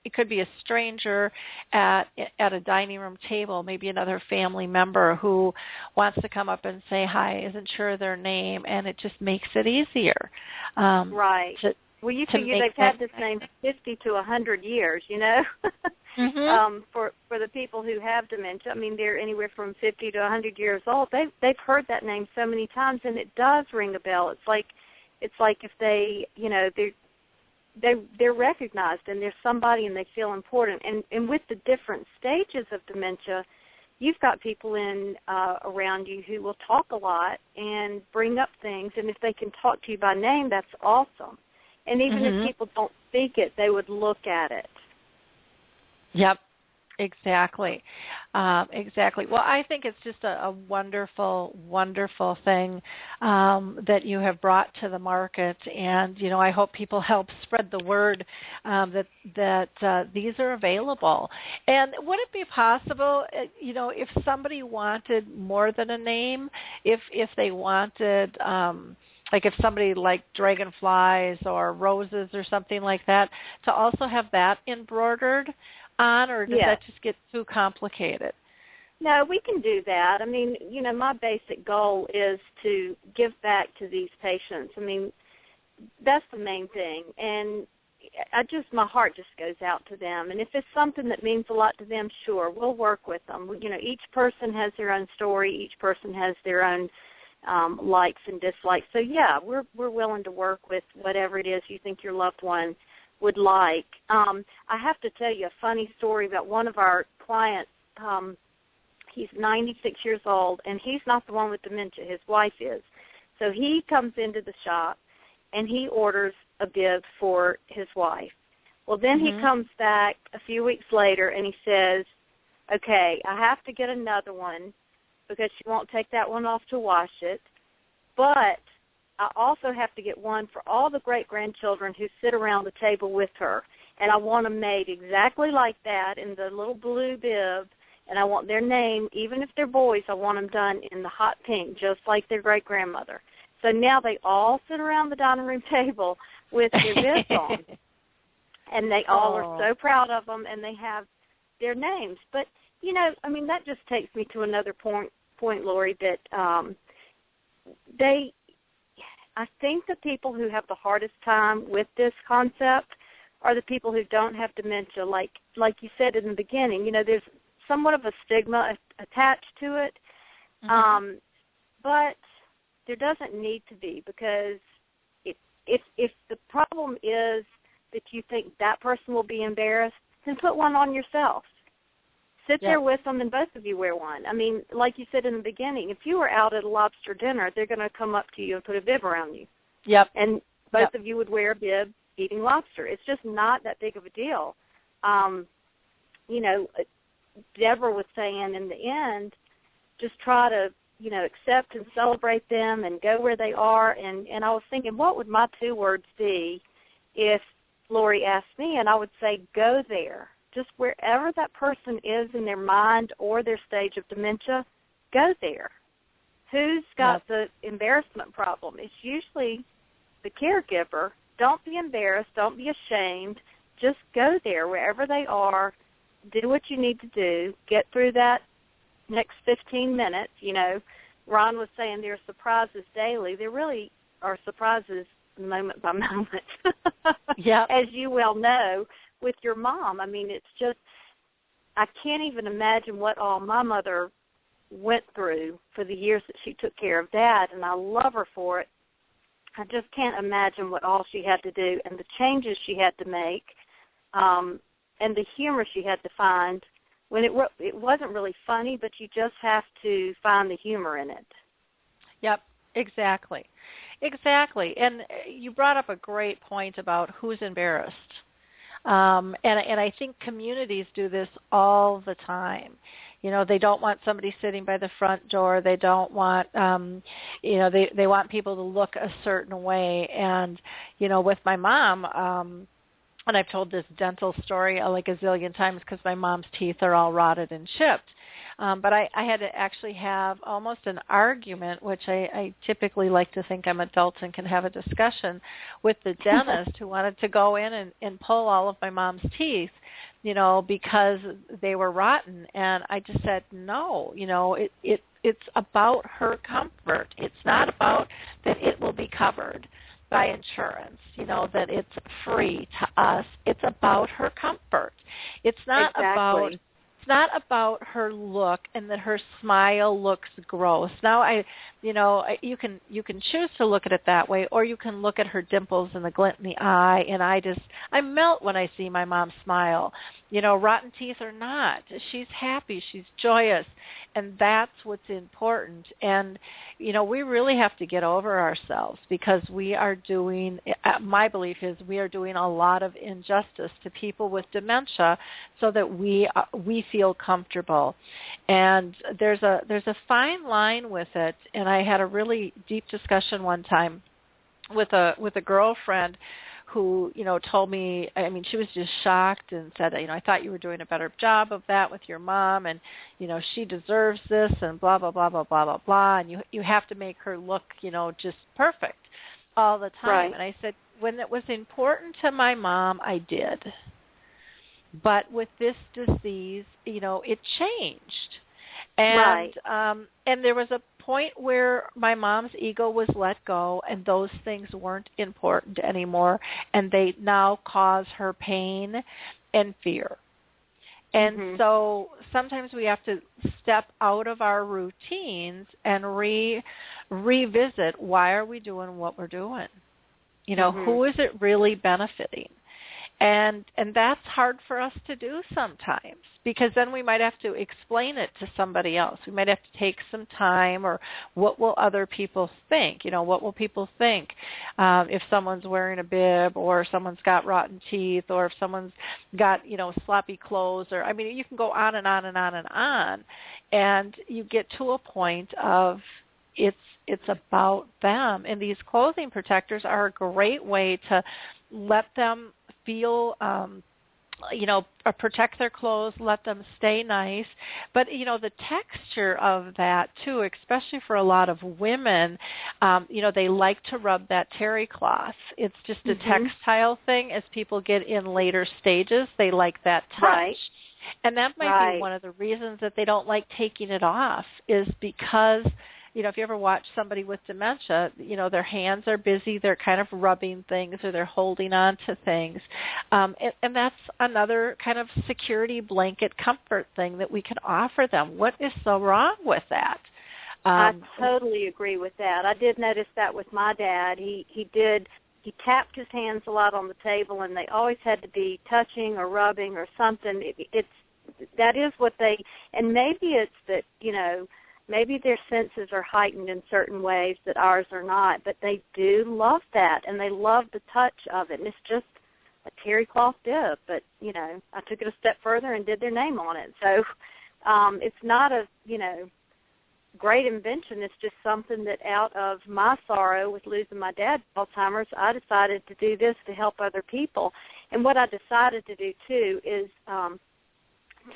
it could be a stranger at a dining room table, maybe another family member who wants to come up and say hi, isn't sure their name, and it just makes it easier. Right. Well, you figure they've had this name 50 to 100 years, Mm-hmm. For the people who have dementia. I mean, they're anywhere from 50 to 100 years old. They've heard that name so many times, and it does ring a bell. It's like if they, they're recognized and they're somebody and they feel important. And with the different stages of dementia, you've got people around you who will talk a lot and bring up things, and if they can talk to you by name, that's awesome. And even if people don't speak it, they would look at it. Yep. Exactly. Exactly. Well, I think it's just a wonderful, wonderful thing that you have brought to the market, and I hope people help spread the word that these are available. And would it be possible, if somebody wanted more than a name, if they wanted, like if somebody liked dragonflies or roses or something like that, to also have that embroidered on, or does that just get too complicated? No, we can do that. I mean, my basic goal is to give back to these patients. I mean, that's the main thing. And my heart just goes out to them. And if it's something that means a lot to them, sure, we'll work with them. Each person has their own story. Each person has their own likes and dislikes. So, yeah, we're willing to work with whatever it is you think your loved one would like. I have to tell you a funny story about one of our clients. He's 96 years old, and he's not the one with dementia. His wife is. So he comes into the shop, and he orders a bib for his wife. Well, then he comes back a few weeks later, and he says, okay, I have to get another one because she won't take that one off to wash it, but I also have to get one for all the great-grandchildren who sit around the table with her, and I want them made exactly like that in the little blue bib, and I want their name, even if they're boys, I want them done in the hot pink, just like their great-grandmother. So now they all sit around the dining room table with their bibs on, and they all are so proud of them, and they have their names. But, that just takes me to another point, Lori, that I think the people who have the hardest time with this concept are the people who don't have dementia. Like you said in the beginning, there's somewhat of a stigma attached to it, but there doesn't need to be, because if the problem is that you think that person will be embarrassed, then put one on yourself. Sit there with them, and both of you wear one. I mean, like you said in the beginning, if you were out at a lobster dinner, they're going to come up to you and put a bib around you. Yep. And both of you would wear a bib eating lobster. It's just not that big of a deal. Deborah was saying in the end, just try to, accept and celebrate them and go where they are. And I was thinking, what would my 2 words be if Lori asked me? And I would say, go there. Just wherever that person is in their mind or their stage of dementia, go there. Who's got the embarrassment problem? It's usually the caregiver. Don't be embarrassed. Don't be ashamed. Just go there wherever they are. Do what you need to do. Get through that next 15 minutes. Ron was saying there are surprises daily. There really are surprises moment by moment, as you well know, with your mom. I mean, it's just, I can't even imagine what all my mother went through for the years that she took care of Dad, and I love her for it. I just can't imagine what all she had to do and the changes she had to make, and the humor she had to find when it wasn't really funny, but you just have to find the humor in it. Yep, exactly. Exactly. And you brought up a great point about who's embarrassed. And I think communities do this all the time. They don't want somebody sitting by the front door. They don't want, they want people to look a certain way. And, with my mom, and I've told this dental story like a zillion times because my mom's teeth are all rotted and chipped. But I had to actually have almost an argument, which I typically like to think I'm adults and can have a discussion with the dentist who wanted to go in and pull all of my mom's teeth, because they were rotten. And I just said, no, it's about her comfort. It's not about that it will be covered by insurance, that it's free to us. It's about her comfort. It's not about... It's not about her look and that her smile looks gross. Now, you know, you can choose to look at it that way, or you can look at her dimples and the glint in the eye, and I melt when I see my mom smile. You know, rotten teeth or not, she's happy, she's joyous, and that's what's important. And, you know, we really have to get over ourselves, because we are doing, my belief is we are doing a lot of injustice to people with dementia so that we feel comfortable. And there's a fine line with it, and I had a really deep discussion one time with a girlfriend who, you know, told me, I mean, she was just shocked and said, you know, I thought you were doing a better job of that with your mom, and, you know, she deserves this, and blah, blah, blah, blah, blah, blah, blah, and you have to make her look, you know, just perfect all the time. Right. And I said, when it was important to my mom, I did. But with this disease, you know, it changed. And and there was a point where my mom's ego was let go, and those things weren't important anymore, and they now cause her pain and fear. And so sometimes we have to step out of our routines and revisit, why are we doing what we're doing? You know, who is it really benefiting? And that's hard for us to do sometimes, because then we might have to explain it to somebody else. We might have to take some time, or what will other people think? You know, what will people think if someone's wearing a bib, or someone's got rotten teeth, or if someone's got, you know, sloppy clothes, or, I mean, you can go on and on and on and on, and you get to a point of it's about them. And these clothing protectors are a great way to let them feel, you know, protect their clothes, let them stay nice. But, you know, the texture of that, too, especially for a lot of women, you know, they like to rub that terry cloth. It's just a textile thing. As people get in later stages, they like that touch. Right. And that might be one of the reasons that they don't like taking it off, is because, you know, if you ever watch somebody with dementia, you know, their hands are busy, they're kind of rubbing things, or they're holding on to things. And that's another kind of security blanket comfort thing that we can offer them. What is so wrong with that? I totally agree with that. I did notice that with my dad. He tapped his hands a lot on the table, and they always had to be touching or rubbing or something. That is what they, and maybe it's that, you know, maybe their senses are heightened in certain ways that ours are not, but they do love that, and they love the touch of it. And it's just a terry cloth bib, but, you know, I took it a step further and did their name on it. So it's not a, you know, great invention. It's just something that, out of my sorrow with losing my dad to Alzheimer's, I decided to do this to help other people. And what I decided to do, too, is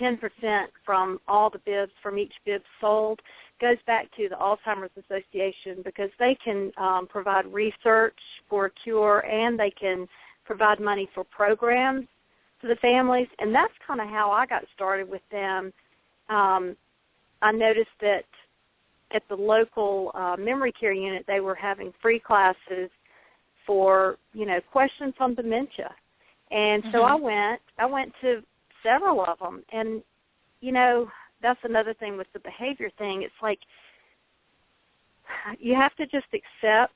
10% from all the bibs, from each bib sold, goes back to the Alzheimer's Association, because they can provide research for a cure, and they can provide money for programs to the families. And that's kind of how I got started with them. I noticed that at the local memory care unit, they were having free classes for, you know, questions on dementia. And so I went to several of them. And, you know, that's another thing with the behavior thing. It's like you have to just accept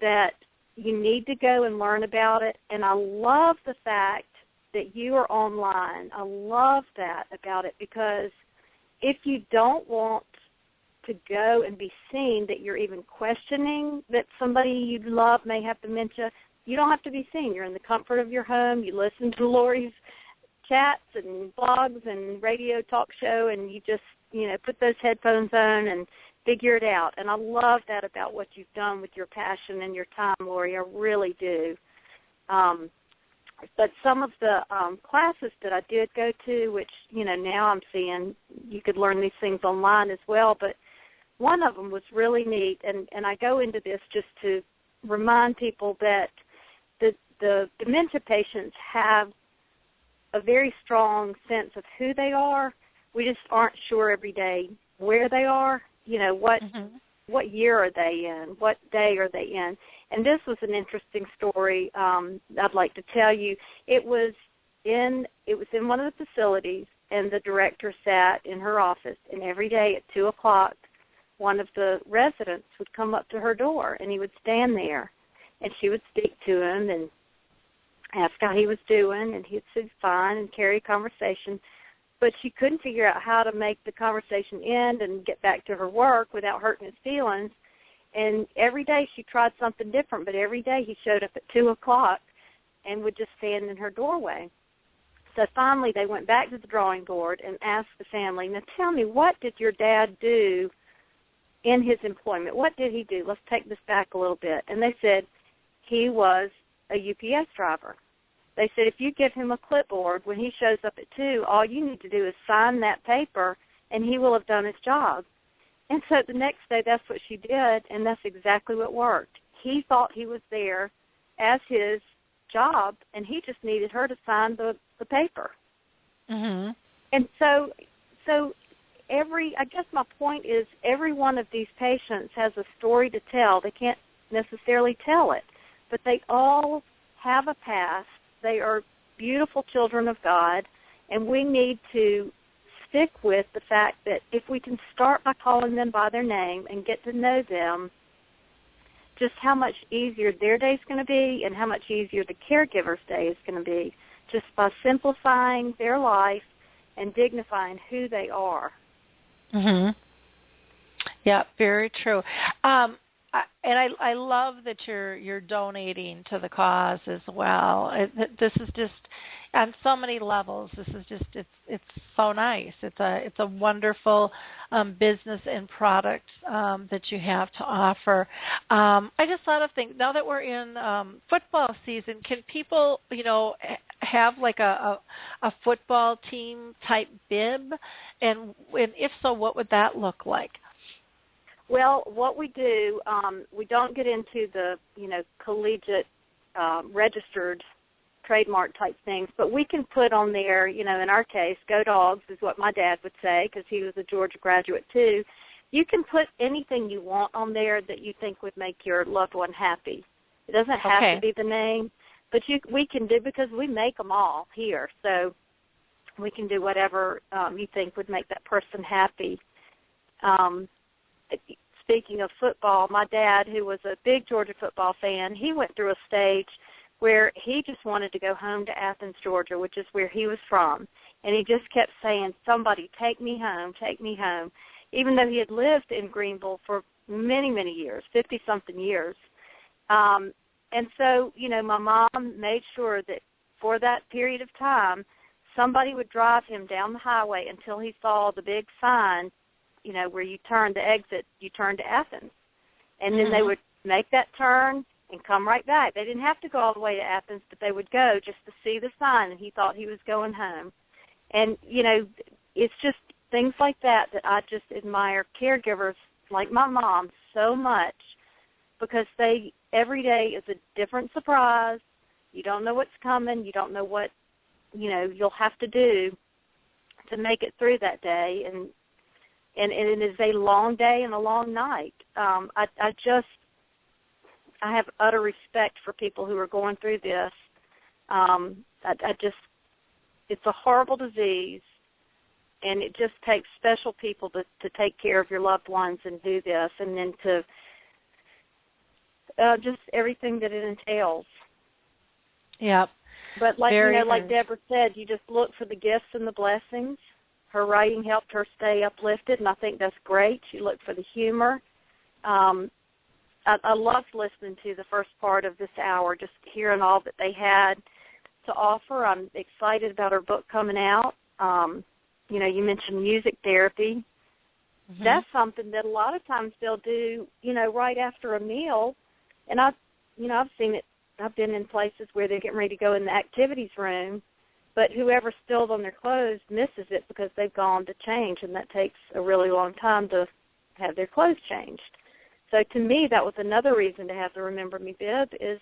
that you need to go and learn about it. And I love the fact that you are online. I love that about it, because if you don't want to go and be seen that you're even questioning that somebody you love may have dementia, you don't have to be seen. You're in the comfort of your home. You listen to Lori's chats and blogs and radio talk show, and you just, you know, put those headphones on and figure it out. And I love that about what you've done with your passion and your time, Lori. I really do. But some of the classes that I did go to, which, you know, now I'm seeing you could learn these things online as well, but one of them was really neat, and I go into this just to remind people that the dementia patients have a very strong sense of who they are. We just aren't sure every day where they are. You know, what year are they in? What day are they in? And this was an interesting story I'd like to tell you. It was in one of the facilities, and the director sat in her office, and every day at 2 o'clock one of the residents would come up to her door, and he would stand there, and she would speak to him and ask how he was doing, and he'd say fine and carry a conversation. But she couldn't figure out how to make the conversation end and get back to her work without hurting his feelings. And every day she tried something different, but every day he showed up at 2 o'clock and would just stand in her doorway. So finally they went back to the drawing board and asked the family, now tell me, what did your dad do in his employment? What did he do? Let's take this back a little bit. And they said he was a UPS driver. They said if you give him a clipboard when he shows up at 2, all you need to do is sign that paper and he will have done his job. And so the next day that's what she did, and that's exactly what worked. He thought he was there as his job, and he just needed her to sign the paper. Mm-hmm. And so I guess my point is every one of these patients has a story to tell. They can't necessarily tell it, but they all have a past. They are beautiful children of God, and we need to stick with the fact that if we can start by calling them by their name and get to know them, just how much easier their day is going to be and how much easier the caregiver's day is going to be, just by simplifying their life and dignifying who they are. Mm-hmm. Yeah, very true. And I love that you're donating to the cause as well. This is just on so many levels. This is just it's so nice. It's a wonderful business and product that you have to offer. I just thought of things now that we're in football season. Can people have like a football team type bib, and if so, what would that look like? Well, what we do, we don't get into the, collegiate registered trademark type things, but we can put on there, in our case, Go Dogs is what my dad would say because he was a Georgia graduate too. You can put anything you want on there that you think would make your loved one happy. It doesn't have to be the name, but we can do, because we make them all here, so we can do whatever you think would make that person happy. Speaking of football, my dad, who was a big Georgia football fan, he went through a stage where he just wanted to go home to Athens, Georgia, which is where he was from. And he just kept saying, somebody take me home, even though he had lived in Greenville for many, many years, 50-something years. And so, my mom made sure that for that period of time, somebody would drive him down the highway until he saw the big sign, where you turn to exit, you turn to Athens. And then they would make that turn and come right back. They didn't have to go all the way to Athens, but they would go just to see the sign, and he thought he was going home. And, it's just things like that I just admire caregivers like my mom so much, because every day is a different surprise. You don't know what's coming. You don't know what, you'll have to do to make it through that day. And it is a long day and a long night. I have utter respect for people who are going through this. It's a horrible disease, and it just takes special people to take care of your loved ones and do this, and then to just everything that it entails. Yep. But like Deborah said, you just look for the gifts and the blessings. Her writing helped her stay uplifted, and I think that's great. She looked for the humor. I loved listening to the first part of this hour, just hearing all that they had to offer. I'm excited about her book coming out. You mentioned music therapy. Mm-hmm. That's something that a lot of times they'll do, right after a meal. And I've seen it. I've been in places where they're getting ready to go in the activities room, but whoever spilled on their clothes misses it because they've gone to change, and that takes a really long time to have their clothes changed. So to me, that was another reason to have the Remember Me Bib, is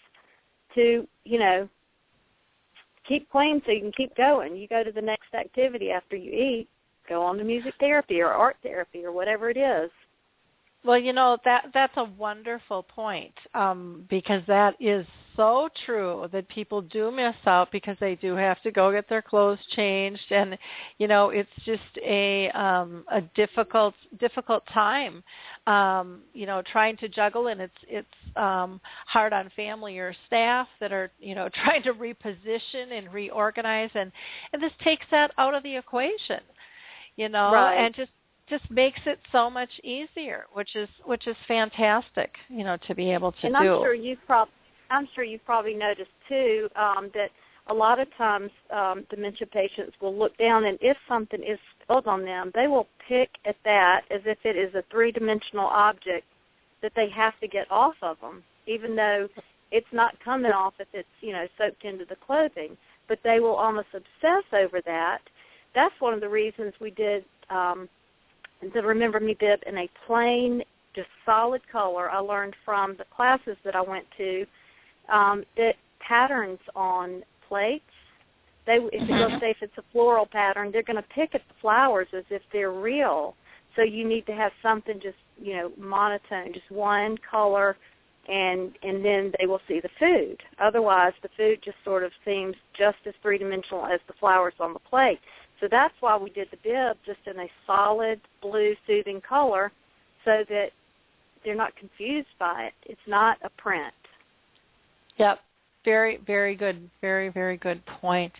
to, keep clean so you can keep going. You go to the next activity after you eat, go on to music therapy or art therapy or whatever it is. Well, that's a wonderful point, because that is so true that people do miss out because they do have to go get their clothes changed, and it's just a difficult time, trying to juggle, and it's hard on family or staff that are trying to reposition and reorganize, and this takes that out of the equation, right. and just makes it so much easier, which is fantastic, to be able to and do. I'm sure you've probably noticed too that a lot of times dementia patients will look down, and if something is spilled on them, they will pick at that as if it is a three-dimensional object that they have to get off of them, even though it's not coming off if it's soaked into the clothing. But they will almost obsess over that. That's one of the reasons we did the Remember Me Bib in a plain, just solid color. I learned from the classes that I went to that patterns on plates, if it's a floral pattern, they're going to pick at the flowers as if they're real. So you need to have something just, monotone, just one color, and then they will see the food. Otherwise, the food just sort of seems just as three-dimensional as the flowers on the plate. So that's why we did the bib just in a solid blue soothing color so that they're not confused by it. It's not a print. Yep. Very, very good. Very, very good point.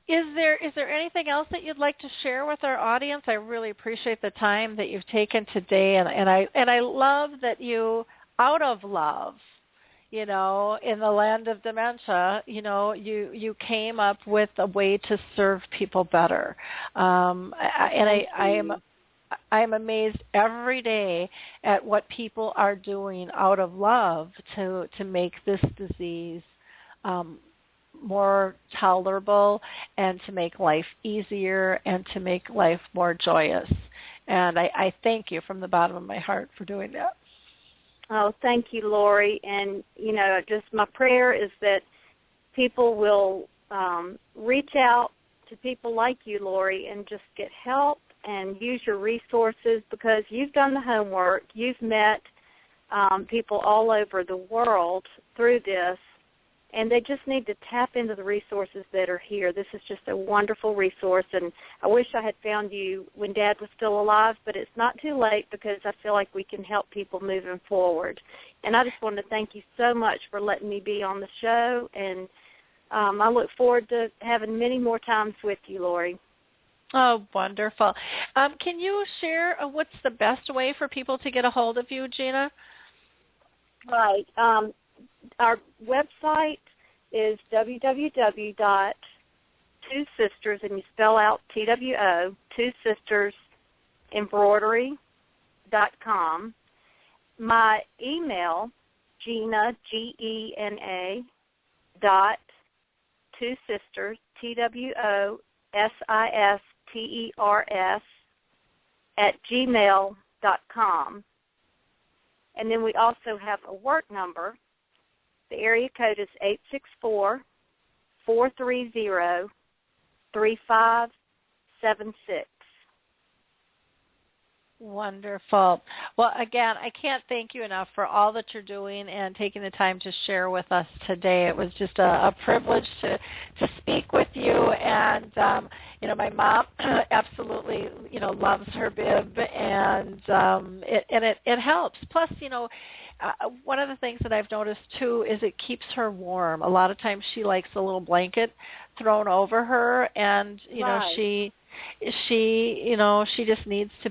Is there anything else that you'd like to share with our audience? I really appreciate the time that you've taken today, and I love that you, out of love, in the Land of Dementia, you came up with a way to serve people better. I am amazed every day at what people are doing out of love to make this disease more tolerable and to make life easier and to make life more joyous. And I thank you from the bottom of my heart for doing that. Oh, thank you, Lori. And, just my prayer is that people will reach out to people like you, Lori, and just get help and use your resources, because you've done the homework. You've met people all over the world through this, and they just need to tap into the resources that are here. This is just a wonderful resource, and I wish I had found you when Dad was still alive, but it's not too late because I feel like we can help people moving forward. And I just want to thank you so much for letting me be on the show, and I look forward to having many more times with you, Lori. Oh, wonderful. Can you share what's the best way for people to get a hold of you, Gena? Right. Our website is www.twosisters, and you spell out TWO, Two Sisters Embroidery.com. My email, Gena, GENA, .twosisters, TWOSISTERS, @gmail.com. And then we also have a work number. The area code is 864-430-3576. Wonderful. Well, again, I can't thank you enough for all that you're doing and taking the time to share with us today. It was just a privilege to speak with you. And, my mom absolutely, loves her bib, and it helps. Plus, one of the things that I've noticed, too, is it keeps her warm. A lot of times she likes a little blanket thrown over her, and, right. she just needs to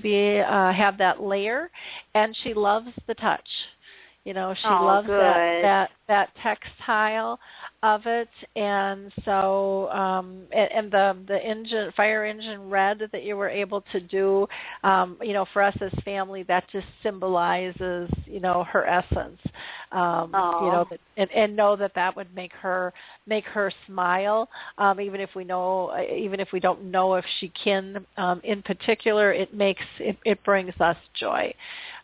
have that layer, and she loves the touch. She loves that textile of it, and so and the fire engine red that you were able to do, for us as family, that just symbolizes her essence. And know that would make her smile, even if we don't know if she can. In particular, it brings us joy.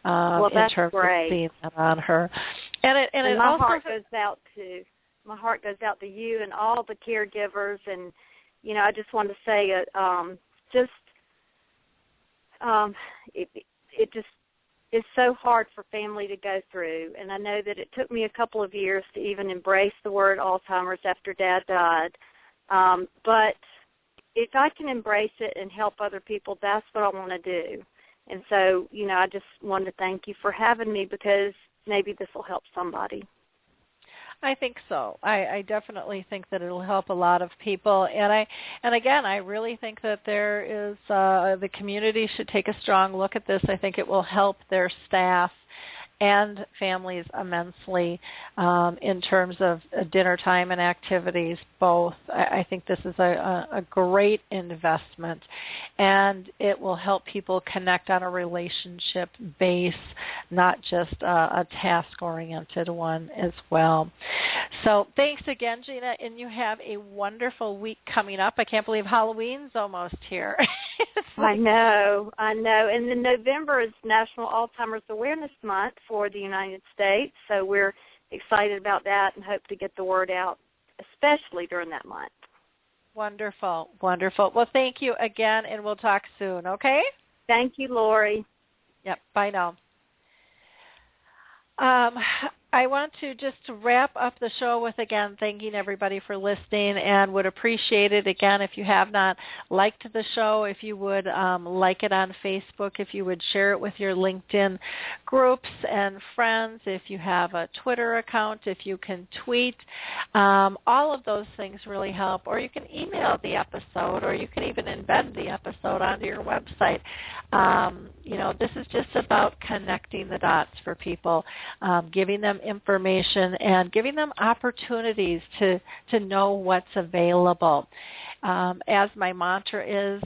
That's in terms great. of seeing that on her, and my heart goes out to you and all the caregivers, and I just want to say it just is so hard for family to go through. And I know that it took me a couple of years to even embrace the word Alzheimer's after Dad died. But if I can embrace it and help other people, that's what I want to do. And so, I just wanted to thank you for having me, because maybe this will help somebody. I think so. I definitely think that it'll help a lot of people, and again, I really think that there is the community should take a strong look at this. I think it will help their staff and families immensely in terms of dinner time and activities, both. I think this is a great investment, and it will help people connect on a relationship base, not just a task-oriented one as well. So thanks again, Gena, and you have a wonderful week coming up. I can't believe Halloween's almost here. I know. And then November is National Alzheimer's Awareness Month for the United States, so we're excited about that and hope to get the word out, especially during that month. Wonderful. Well, thank you again, and we'll talk soon, okay? Thank you, Lori. Yep, bye now. I want to just wrap up the show with, again, thanking everybody for listening, and would appreciate it, again, if you have not liked the show, if you would like it on Facebook, if you would share it with your LinkedIn groups and friends, if you have a Twitter account, if you can tweet. All of those things really help. Or you can email the episode, or you can even embed the episode onto your website. This is just about connecting the dots for people, giving them information and giving them opportunities to know what's available. As my mantra is,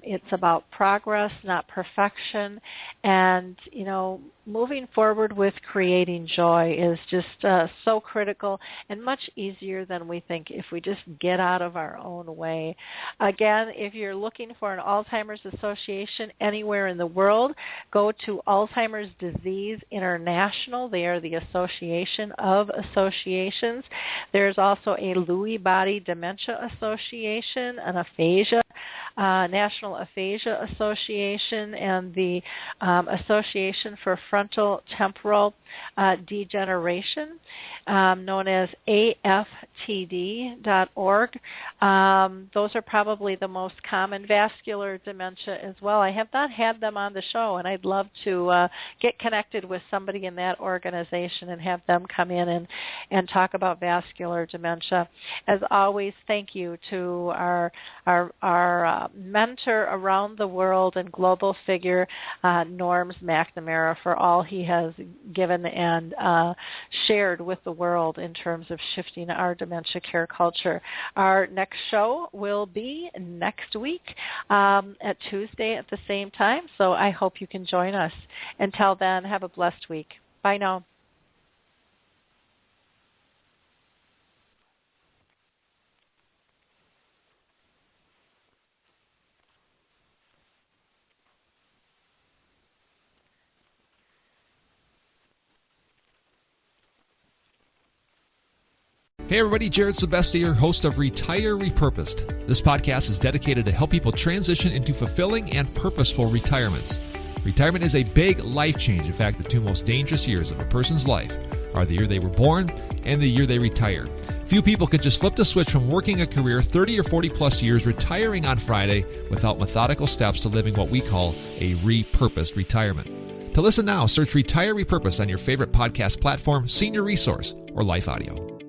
it's about progress, not perfection, and, moving forward with creating joy is just so critical and much easier than we think if we just get out of our own way. Again, if you're looking for an Alzheimer's Association anywhere in the world, go to Alzheimer's Disease International. They are the Association of Associations. There's also a Lewy Body Dementia Association, an aphasia, National Aphasia Association, and the Association for Frontal Temporal Degeneration, known as AFTD.org. Those are probably the most common. Vascular dementia as well. I have not had them on the show, and I'd love to get connected with somebody in that organization and have them come in and talk about vascular dementia. As always, thank you to our mentor around the world and global figure, Norms McNamara, for all he has given and shared with the world in terms of shifting our dementia care culture. Our next show will be next week at Tuesday at the same time, so I hope you can join us. Until then, have a blessed week. Bye now. Hey everybody, Jared Sebestier, host of Retire Repurposed. This podcast is dedicated to help people transition into fulfilling and purposeful retirements. Retirement is a big life change. In fact, the two most dangerous years of a person's life are the year they were born and the year they retire. Few people can just flip the switch from working a career 30 or 40 plus years, retiring on Friday, without methodical steps to living what we call a repurposed retirement. To listen now, search Retire Repurposed on your favorite podcast platform, Senior Resource, or Life Audio.